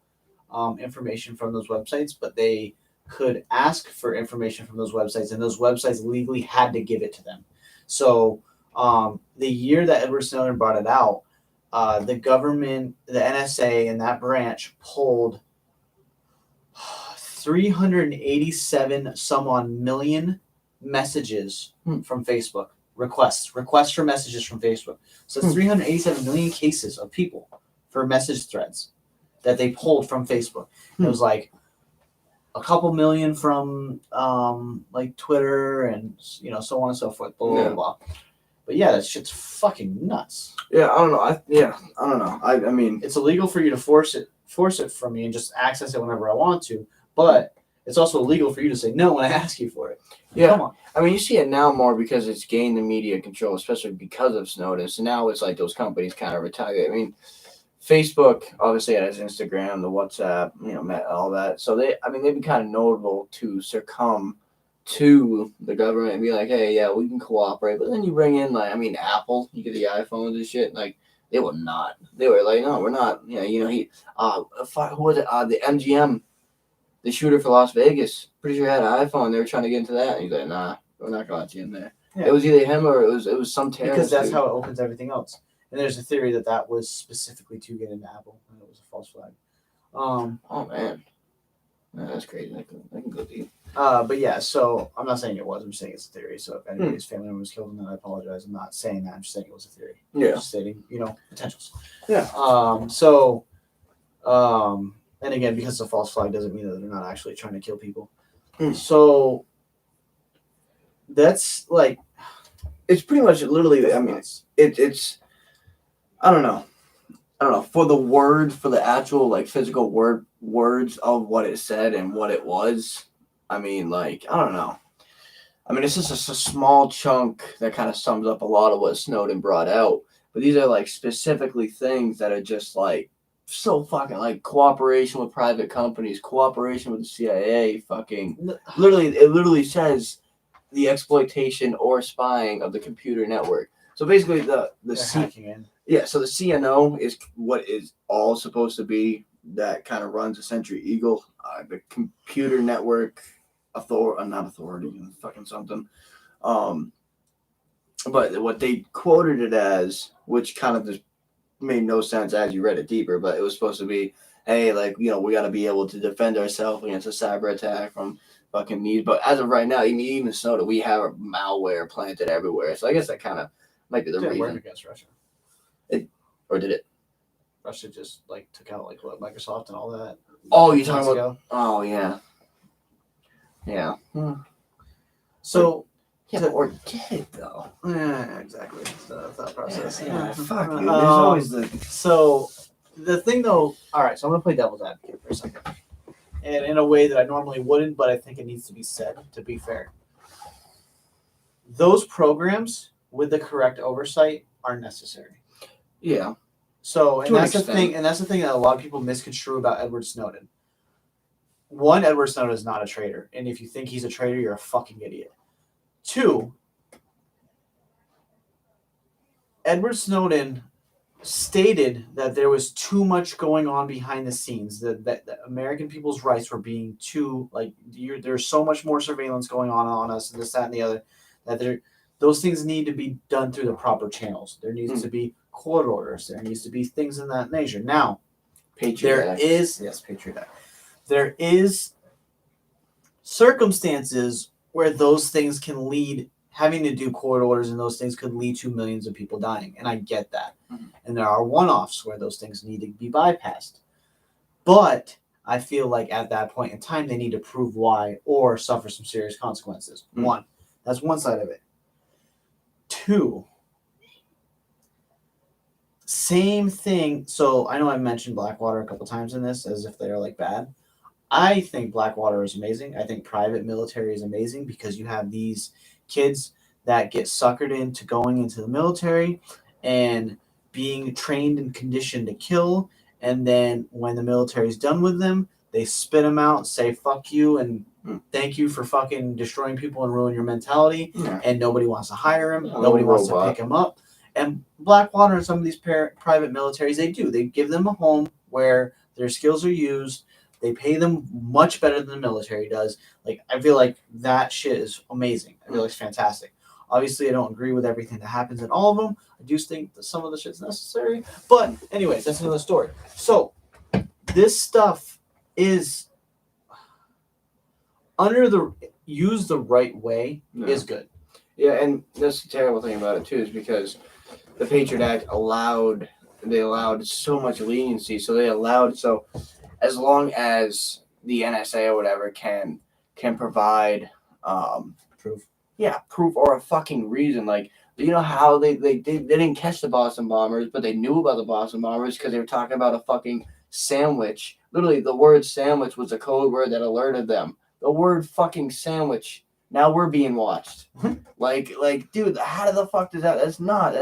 Speaker 1: information from those websites, but they could ask for information from those websites, and those websites legally had to give it to them. So the year that Edward Snowden brought it out, the government, the NSA and that branch pulled 387 some on million messages from Facebook. Requests for messages from Facebook. So it's 387 million cases of people for message threads that they pulled from Facebook. It was like a couple million from like Twitter and so on and so forth. Blah blah blah. But yeah, that shit's fucking nuts.
Speaker 2: Yeah, I don't know. I don't know. I mean,
Speaker 1: it's illegal for you to force it from me and just access it whenever I want to, but it's also illegal for you to say no when I ask you for it.
Speaker 2: Yeah.
Speaker 1: Come on.
Speaker 2: I mean, you see it now more because it's gained the media control, especially because of Snowden. So now it's like those companies kind of retaliate. I mean, Facebook obviously has Instagram, the WhatsApp, all that. So they've been kind of notable to succumb to the government and be like, hey, yeah, we can cooperate. But then you bring in Apple, you get the iPhones and shit, like they will not. They were like, no, we're not. Who was it? The MGM, the shooter for Las Vegas. Pretty sure he had an iPhone. They were trying to get into that. And he's like, nah, we're not going to let you in there. Yeah. It was either him or it was some terrorist.
Speaker 1: Because that's how it opens everything else. And there's a theory that was specifically to get into Apple, and it was a false flag.
Speaker 2: Oh man, that's crazy. That can go deep.
Speaker 1: But yeah, so I'm not saying it was. I'm just saying it's a theory. So if anybody's family member was killed, then I apologize. I'm not saying that. I'm just saying it was a theory.
Speaker 2: Yeah.
Speaker 1: I'm just stating, potentials.
Speaker 2: Yeah.
Speaker 1: And again, because it's a false flag doesn't mean that they're not actually trying to kill people.
Speaker 2: So that's like, it's pretty much literally. I mean, it's. I don't know. For the actual like physical words of what it said and what it was. I mean, like, I don't know. I mean, it's just a small chunk that kind of sums up a lot of what Snowden brought out. But these are like specifically things that are just like so fucking like cooperation with private companies, cooperation with the CIA, fucking it literally says the exploitation or spying of the computer network. So basically
Speaker 1: hacking in.
Speaker 2: Yeah, so the CNO is what is all supposed to be that kind of runs a Century Eagle, the computer network not authority, fucking something. But what they quoted it as, which kind of just made no sense as you read it deeper, but it was supposed to be, hey, like, we got to be able to defend ourselves against a cyber attack from fucking these. But as of right now, even Snowden, we have malware planted everywhere. So I guess that kind of might be the reason. It worked against Russia. Or did it?
Speaker 1: Russia just like took out like what, Microsoft and all that.
Speaker 2: Oh, you're talking about? Oh yeah. Yeah.
Speaker 1: So.
Speaker 2: Yeah, or did it though?
Speaker 1: Yeah, exactly. The thought process.
Speaker 2: Yeah, fuck you. There's always the.
Speaker 1: So the thing though. All right, so I'm gonna play devil's advocate for a second, and in a way that I normally wouldn't, but I think it needs to be said to be fair. Those programs with the correct oversight are necessary.
Speaker 2: Yeah.
Speaker 1: So, and that's the thing that a lot of people misconstrue about Edward Snowden. One, Edward Snowden is not a traitor, and if you think he's a traitor, you're a fucking idiot. Two, Edward Snowden stated that there was too much going on behind the scenes, that American people's rights were being too, like, there's so much more surveillance going on us, and this, that, and the other, that those things need to be done through the proper channels. There needs to be court orders. There needs to be things in that nature. Now,
Speaker 2: Patriot Act.
Speaker 1: Patriot Act. There is circumstances where those things can lead, having to do court orders and those things could lead to millions of people dying. And I get that. Mm-hmm. And there are one-offs where those things need to be bypassed. But I feel like at that point in time, they need to prove why or suffer some serious consequences. Mm-hmm. One, that's one side of it. Two, same thing. So I know I've mentioned Blackwater a couple times in this as if they're like bad. I think Blackwater is amazing. I think private military is amazing because you have these kids that get suckered into going into the military and being trained and conditioned to kill. And then when the military is done with them, they spit them out, say fuck you, and thank you for fucking destroying people and ruin your mentality. Yeah. And nobody wants to hire him. Nobody wants to pick him up. And Blackwater and some of these private militaries, they do. They give them a home where their skills are used. They pay them much better than the military does. Like, I feel like that shit is amazing. I feel like it's fantastic. Obviously, I don't agree with everything that happens in all of them. I do think that some of the shit's necessary. But anyways, that's another story. So this stuff is used the right way is good.
Speaker 2: Yeah, and that's the terrible thing about it too, is because the Patriot Act allowed so much leniency. So they allowed as long as the NSA or whatever can provide
Speaker 1: Proof.
Speaker 2: Yeah, proof or a fucking reason. Like, you know how they didn't catch the Boston bombers, but they knew about the Boston bombers because they were talking about a fucking sandwich. Literally, the word sandwich was a code word that alerted them. The word fucking sandwich. Now we're being watched. like, dude, how the fuck does that? That's not.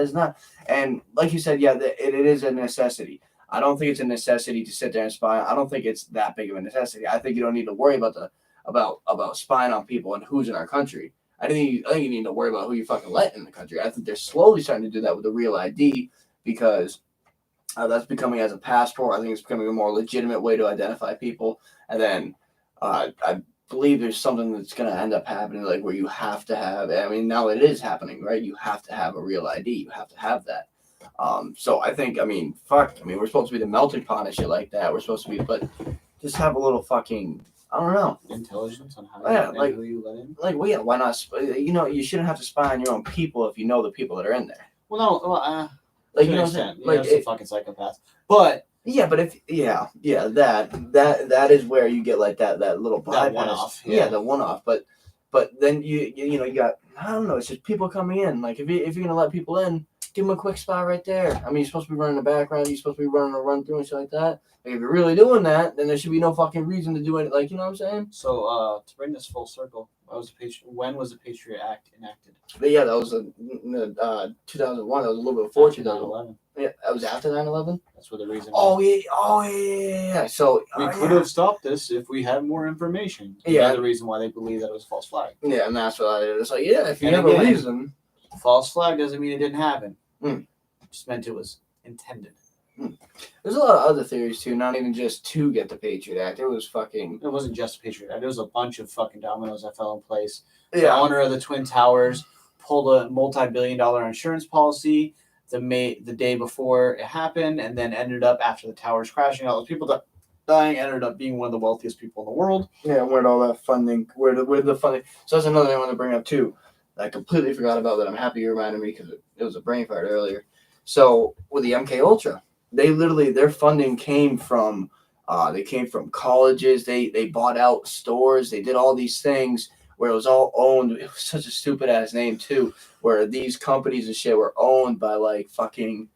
Speaker 2: And like you said, yeah, it is a necessity. I don't think it's a necessity to sit there and spy. I don't think it's that big of a necessity. I think you don't need to worry about spying on people and who's in our country. I think you need to worry about who you fucking let in the country. I think they're slowly starting to do that with the real ID because that's becoming as a passport. I think it's becoming a more legitimate way to identify people. And then I believe there's something that's going to end up happening, like where you have to have. I mean, now it is happening, right? You have to have a real ID. You have to have that. So I think, fuck. We're supposed to be the melting pot and shit like that. We're supposed to be, but just have a little fucking. I don't know.
Speaker 1: Intelligence on how who you let in.
Speaker 2: Like, well, yeah, why not? You shouldn't have to spy on your own people if you know the people that are in there.
Speaker 1: Well, no,
Speaker 2: like you know, what
Speaker 1: like some fucking psychopaths. But
Speaker 2: if that is where you get like that little bypass.
Speaker 1: That one-off.
Speaker 2: Yeah, the one-off. But then you got, I don't know. It's just people coming in. Like if you're gonna let people in, give them a quick spot right there. You're supposed to be running the background. You're supposed to be running a run through and shit like that. Like, if you're really doing that, then there should be no fucking reason to do it. Like, you know what I'm saying?
Speaker 1: So, to bring this full circle, when was the Patriot Act enacted?
Speaker 2: But yeah, that was 2001. That was a little bit before 2011. Yeah, that was after 9/11.
Speaker 1: That's what the reason.
Speaker 2: Oh yeah. So
Speaker 1: we could have stopped this if we had more information.
Speaker 2: Yeah,
Speaker 1: the reason why they believe that it was a false flag.
Speaker 2: Yeah, and that's what it is. It's like, yeah, if you have a reason.
Speaker 1: False flag doesn't mean it didn't happen. It just meant it was intended.
Speaker 2: There's a lot of other theories too, not even just to get the Patriot Act. It
Speaker 1: wasn't just the Patriot Act. There was a bunch of fucking dominoes that fell in place.
Speaker 2: Yeah.
Speaker 1: The owner of the Twin Towers pulled a multi-billion-dollar insurance policy the day before it happened, and then ended up, after the towers crashing, all those people dying, ended up being one of the wealthiest people in the world.
Speaker 2: Yeah, where'd all that funding? Where the funding? So that's another thing I want to bring up too. I completely forgot about that. I'm happy you reminded me because it was a brain fart earlier. So with the MK Ultra, their funding came from colleges. They bought out stores. They did all these things where it was all owned. It was such a stupid ass name too, where these companies and shit were owned by like fucking,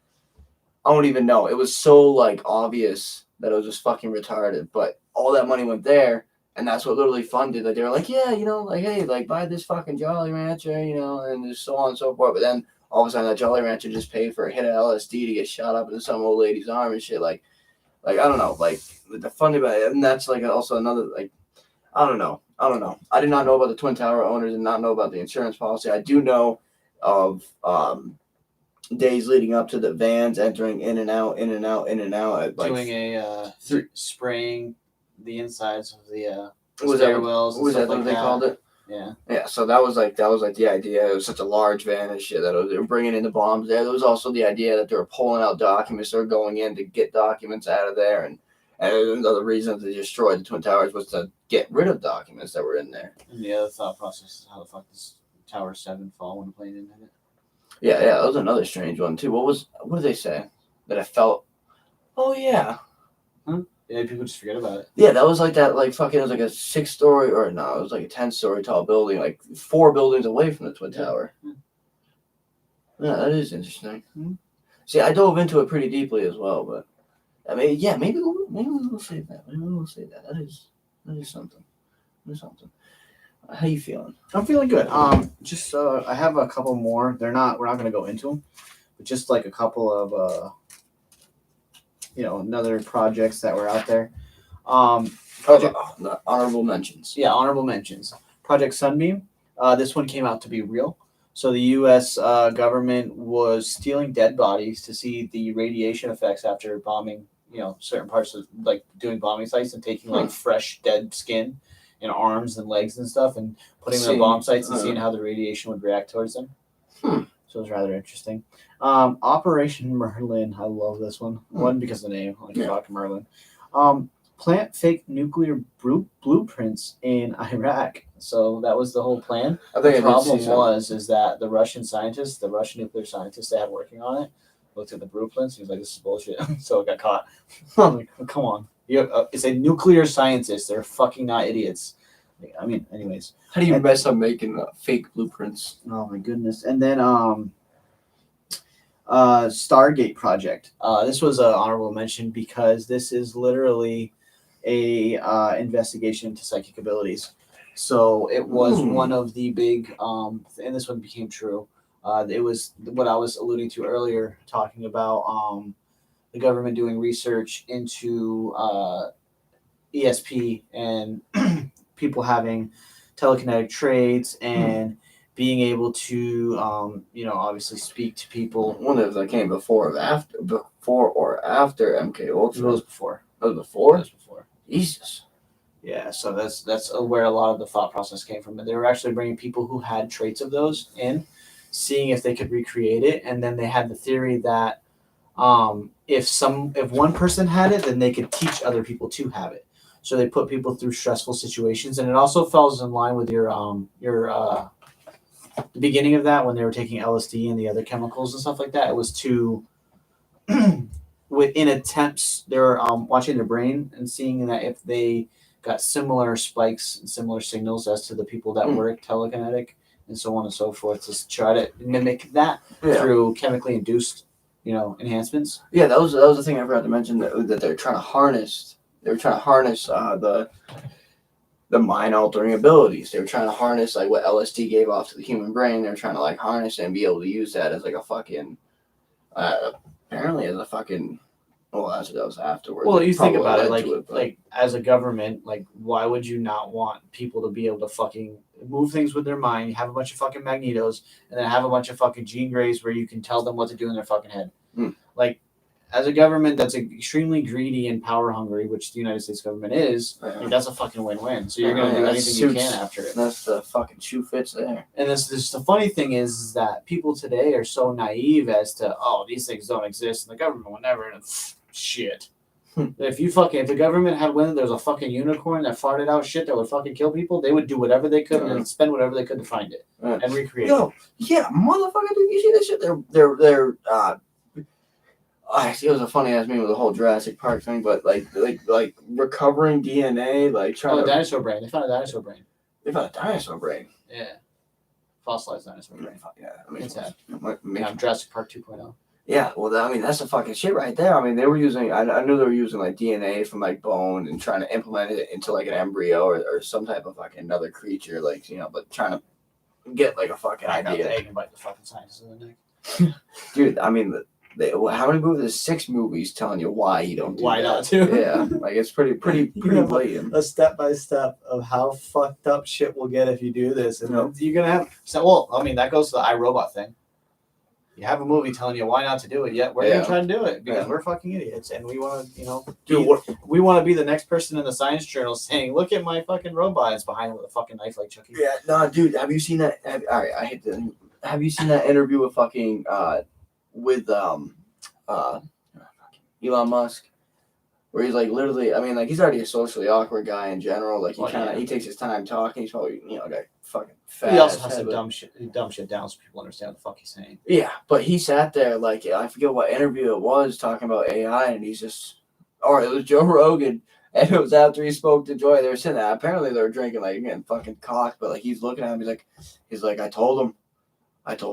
Speaker 2: I don't even know. It was so like obvious that it was just fucking retarded. But all that money went there. And that's what literally funded. Like, they were like, yeah, like, hey, like, buy this fucking Jolly Rancher, and just so on and so forth. But then all of a sudden that Jolly Rancher just paid for a hit of LSD to get shot up into some old lady's arm and shit. Like I don't know, like the funding about it. And that's like also another, like, I don't know. I did not know about the Twin Tower owners and not know about the insurance policy. I do know of days leading up to the vans entering in and out. At, like,
Speaker 1: doing a spraying the insides of the stairwells.
Speaker 2: Was that what they called it? Yeah. So that was like the idea. It was such a large van and shit that they were bringing in the bombs there. There was also the idea that they were pulling out documents. They were going in to get documents out of there, and another reason they destroyed the Twin Towers was to get rid of documents that were in there.
Speaker 1: And the other thought process is how the fuck does Tower 7 fall when a plane didn't hit it?
Speaker 2: Yeah, that was another strange one too. What did they say? That I felt. Oh yeah.
Speaker 1: Yeah, people just forget about it.
Speaker 2: Yeah, that was like that, like fucking, it was like a 6-story, or no, it was like a 10-story tall building, like 4 buildings away from the Twin Tower. Yeah, that is interesting. See, I dove into it pretty deeply as well, but maybe we'll save that. That is something. How you feeling?
Speaker 1: I'm feeling good. Just I have a couple more. We're not going to go into them, but just like a couple of another projects that were out there.
Speaker 2: Honorable mentions.
Speaker 1: Yeah, honorable mentions. Project Sunbeam. This one came out to be real. So the U.S. Government was stealing dead bodies to see the radiation effects after bombing, certain parts of, like, doing bombing sites and taking like fresh dead skin and arms and legs and stuff and putting them in bomb sites and seeing how the radiation would react towards them. So it was rather interesting. Operation Merlin. I love this one. One, because of the name, like Dr. Merlin. plant fake nuclear blueprints in Iraq. So that was the whole plan.
Speaker 2: I
Speaker 1: The
Speaker 2: think
Speaker 1: problem is that the Russian nuclear scientists they had working on it, looked at the blueprints. He was like, "This is bullshit." So it got caught. I'm like, come on, it's a nuclear scientist. They're fucking not idiots. I mean, anyways.
Speaker 2: How do you mess up making fake blueprints?
Speaker 1: Oh my goodness! And then Stargate project. This was an honorable mention because this is literally a investigation into psychic abilities. So it was one of the big, and this one became true. It was what I was alluding to earlier, talking about the government doing research into ESP and people having telekinetic traits and being able to, obviously speak to people.
Speaker 2: I wonder if that came before or after MK Ultra.
Speaker 1: It was before.
Speaker 2: It was before?
Speaker 1: It was before.
Speaker 2: Jesus.
Speaker 1: Yeah, so that's where a lot of the thought process came from. And they were actually bringing people who had traits of those in, seeing if they could recreate it. And then they had the theory that if one person had it, then they could teach other people to have it. So they put people through stressful situations. And it also falls in line with your the beginning of that when they were taking LSD and the other chemicals and stuff like that. It was to within attempts they were watching their brain and seeing that if they got similar spikes and similar signals as to the people that were telekinetic and so on and so forth, to try to mimic that through chemically induced enhancements.
Speaker 2: Yeah, that was the thing I forgot to mention, that they're trying to harness. They were trying to harness the mind altering abilities. They were trying to harness like what LSD gave off to the human brain. They were trying to like harness it and be able to use that as like a fucking apparently as a fucking. Well, that's what that was afterwards.
Speaker 1: Well, you think about it, like as a government, like why would you not want people to be able to fucking move things with their mind? You have a bunch of fucking magnetos, and then have a bunch of fucking gene grays where you can tell them what to do in their fucking head. Like, as a government that's extremely greedy and power hungry, which the United States government is, like, that's a fucking win-win. So you're gonna do anything you can after it.
Speaker 2: That's the fucking shoe fits there.
Speaker 1: And this the funny thing is that people today are so naive as to, oh, these things don't exist, and the government will never. And shit. If the government had when there was a fucking unicorn that farted out shit that would fucking kill people, they would do whatever they could and spend whatever they could to find it and recreate it.
Speaker 2: Yeah, motherfucker, dude, you see this shit? They're it was a funny ass meme with the whole Jurassic Park thing, but like recovering DNA, like trying
Speaker 1: to dinosaur brain. They found a dinosaur brain.
Speaker 2: They found a dinosaur brain.
Speaker 1: Yeah. Fossilized dinosaur brain.
Speaker 2: Yeah, I mean,
Speaker 1: it's Jurassic Park 2.0.
Speaker 2: Yeah, well, I mean, that's the fucking shit right there. I mean, they were using, I knew they were using like DNA from like bone and trying to implement it into like an embryo or some type of fucking another creature, like, but trying to get like a fucking idea.
Speaker 1: They can bite the fucking scientists in the neck.
Speaker 2: Dude, I mean, how many movies? There's 6 movies telling you why you don't do
Speaker 1: why
Speaker 2: that.
Speaker 1: Not to?
Speaker 2: Yeah, like it's pretty blatant.
Speaker 1: A step by step of how fucked up shit will get if you do this, and you're gonna have. So, well, I mean, that goes to the iRobot thing. You have a movie telling you why not to do it, yet we're gonna try to do it because we're fucking idiots, and we want to, we want to be the next person in the science journal saying, "Look at my fucking robot." It's behind him with a fucking knife like Chucky.
Speaker 2: Yeah, no, dude. Have you seen that? Have you seen that interview with fucking with Elon Musk, where he's like literally, I mean, like he's already a socially awkward guy in general. Like he takes his time talking. He's probably like fucking fat.
Speaker 1: He also has to dumb shit down so people understand what the fuck he's saying.
Speaker 2: Yeah, but he sat there like I forget what interview it was talking about AI, and he's just, or it was Joe Rogan, and it was after he spoke to Joy. They were sitting there. Apparently they were drinking like getting fucking cocked, but like he's looking at him. He's like, I told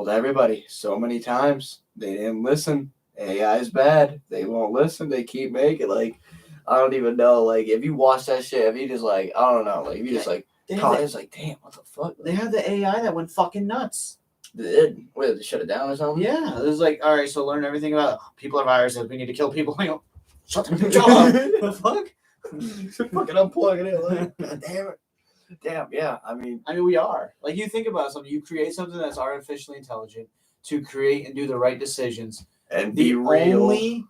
Speaker 2: everybody so many times. They didn't listen. AI is bad. They won't listen. They keep making I don't even know. Like if you watch that shit, if you just like I don't know. Like if you just like it's like damn, what the fuck?
Speaker 1: They had the AI that went fucking nuts.
Speaker 2: They did. Wait, they shut it down or something?
Speaker 1: Yeah, it was like, all right, so learn everything about people are viruses. We need to kill people. I go, shut the jaw. The fuck?
Speaker 2: Fucking unplugging it. Like, damn it. Damn, yeah. I mean,
Speaker 1: we are. Like, you think about something. You create something that's artificially intelligent to create and do the right decisions.
Speaker 2: And be real.
Speaker 1: The only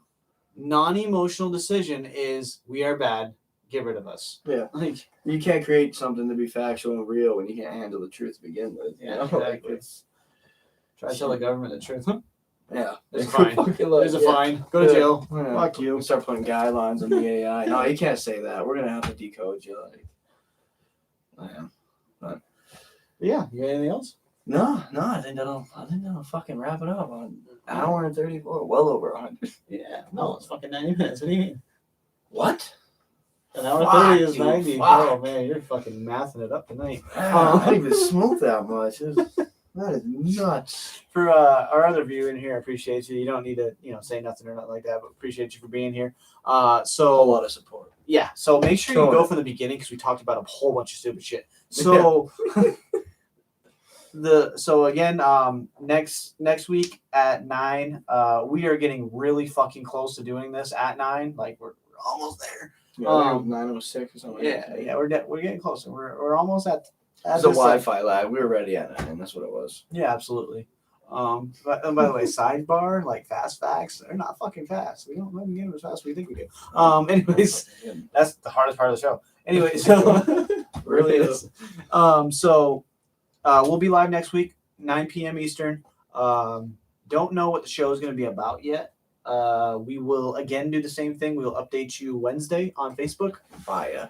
Speaker 1: non-emotional decision is we are bad. Get rid of us.
Speaker 2: Yeah. Like, you can't create something to be factual and real when you can't handle the truth to begin with.
Speaker 1: Yeah, exactly. Try to tell the government the truth.
Speaker 2: Yeah.
Speaker 1: There's a fine. There's a fine. Go to jail.
Speaker 2: Yeah.
Speaker 1: Fuck you.
Speaker 2: We start putting guidelines on the AI. No, you can't say that. We're gonna have to decode you.
Speaker 1: Yeah. You got anything else?
Speaker 2: No. I think that'll fucking wrap it up on an hour and 34. Well over 100.
Speaker 1: Yeah. No, it's fucking 90 minutes. What do you mean?
Speaker 2: What?
Speaker 1: An hour
Speaker 2: Fuck
Speaker 1: 30 is
Speaker 2: you,
Speaker 1: 90.
Speaker 2: fuck.
Speaker 1: Oh man, you're fucking mathing it up tonight.
Speaker 2: I didn't even smoke that much. That is nuts.
Speaker 1: For our other viewer in here, I appreciate you. You don't need to, say nothing or nothing like that, but appreciate you for being here.
Speaker 2: A
Speaker 1: So
Speaker 2: lot of support.
Speaker 1: yeah, so make sure you
Speaker 2: Totally.
Speaker 1: go from the beginning because we talked about a whole bunch of stupid shit. So next week at 9, we are getting really fucking close to doing this at 9. Like we're almost there.
Speaker 2: Yeah, 9:06 or something.
Speaker 1: Yeah, we're getting closer. We're almost at
Speaker 2: It's a Wi-Fi lag. We were ready at 9. That's what it was.
Speaker 1: Yeah, absolutely. But and by the way, sidebar, like fast facts, they're not fucking fast. We don't get them as fast as we think we do. Anyways, that's the hardest part of the show. Anyway, so really is. We'll be live next week, 9 p.m. Eastern. Don't know what the show is going to be about yet. We will again do the same thing. We'll update you Wednesday on Facebook
Speaker 2: Via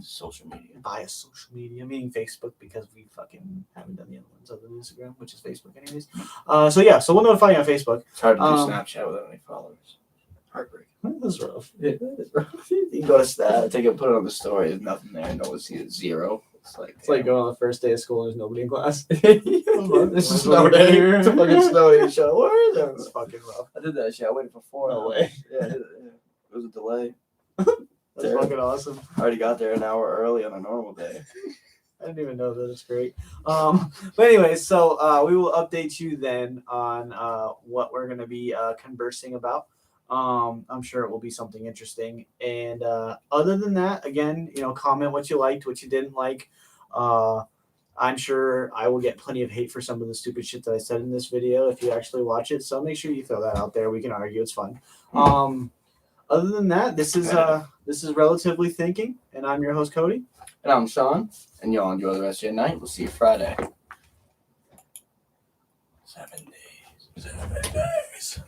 Speaker 2: social media, meaning Facebook, because we fucking haven't done the other ones other than Instagram, which is Facebook anyways. So we'll notify you on Facebook. It's hard to do Snapchat without any followers. Heartbreak.
Speaker 1: That's rough.
Speaker 2: Yeah, it's rough. You go to Snap, take it, put it on the story. There's nothing there. No one sees it. 0. It's like
Speaker 1: going on the first day of school. There's nobody in class.
Speaker 2: It's a snow day. It's a fucking snow day show. Where is it?
Speaker 1: It's fucking rough.
Speaker 2: I did that shit. I waited for 4
Speaker 1: No
Speaker 2: hours.
Speaker 1: way.
Speaker 2: Yeah, it was a delay.
Speaker 1: That's fucking awesome.
Speaker 2: I already got there an hour early on a normal day.
Speaker 1: I didn't even know that. It's great. But anyway, so we will update you then on what we're going to be conversing about. I'm sure it will be something interesting. And other than that, again, comment what you liked, what you didn't like. I'm sure I will get plenty of hate for some of the stupid shit that I said in this video if you actually watch it. So make sure you throw that out there. We can argue. It's fun. Other than that, this is Relatively Thinking, and I'm your host, Cody.
Speaker 2: And I'm Sean. And y'all enjoy the rest of your night. We'll see you Friday. 7 days.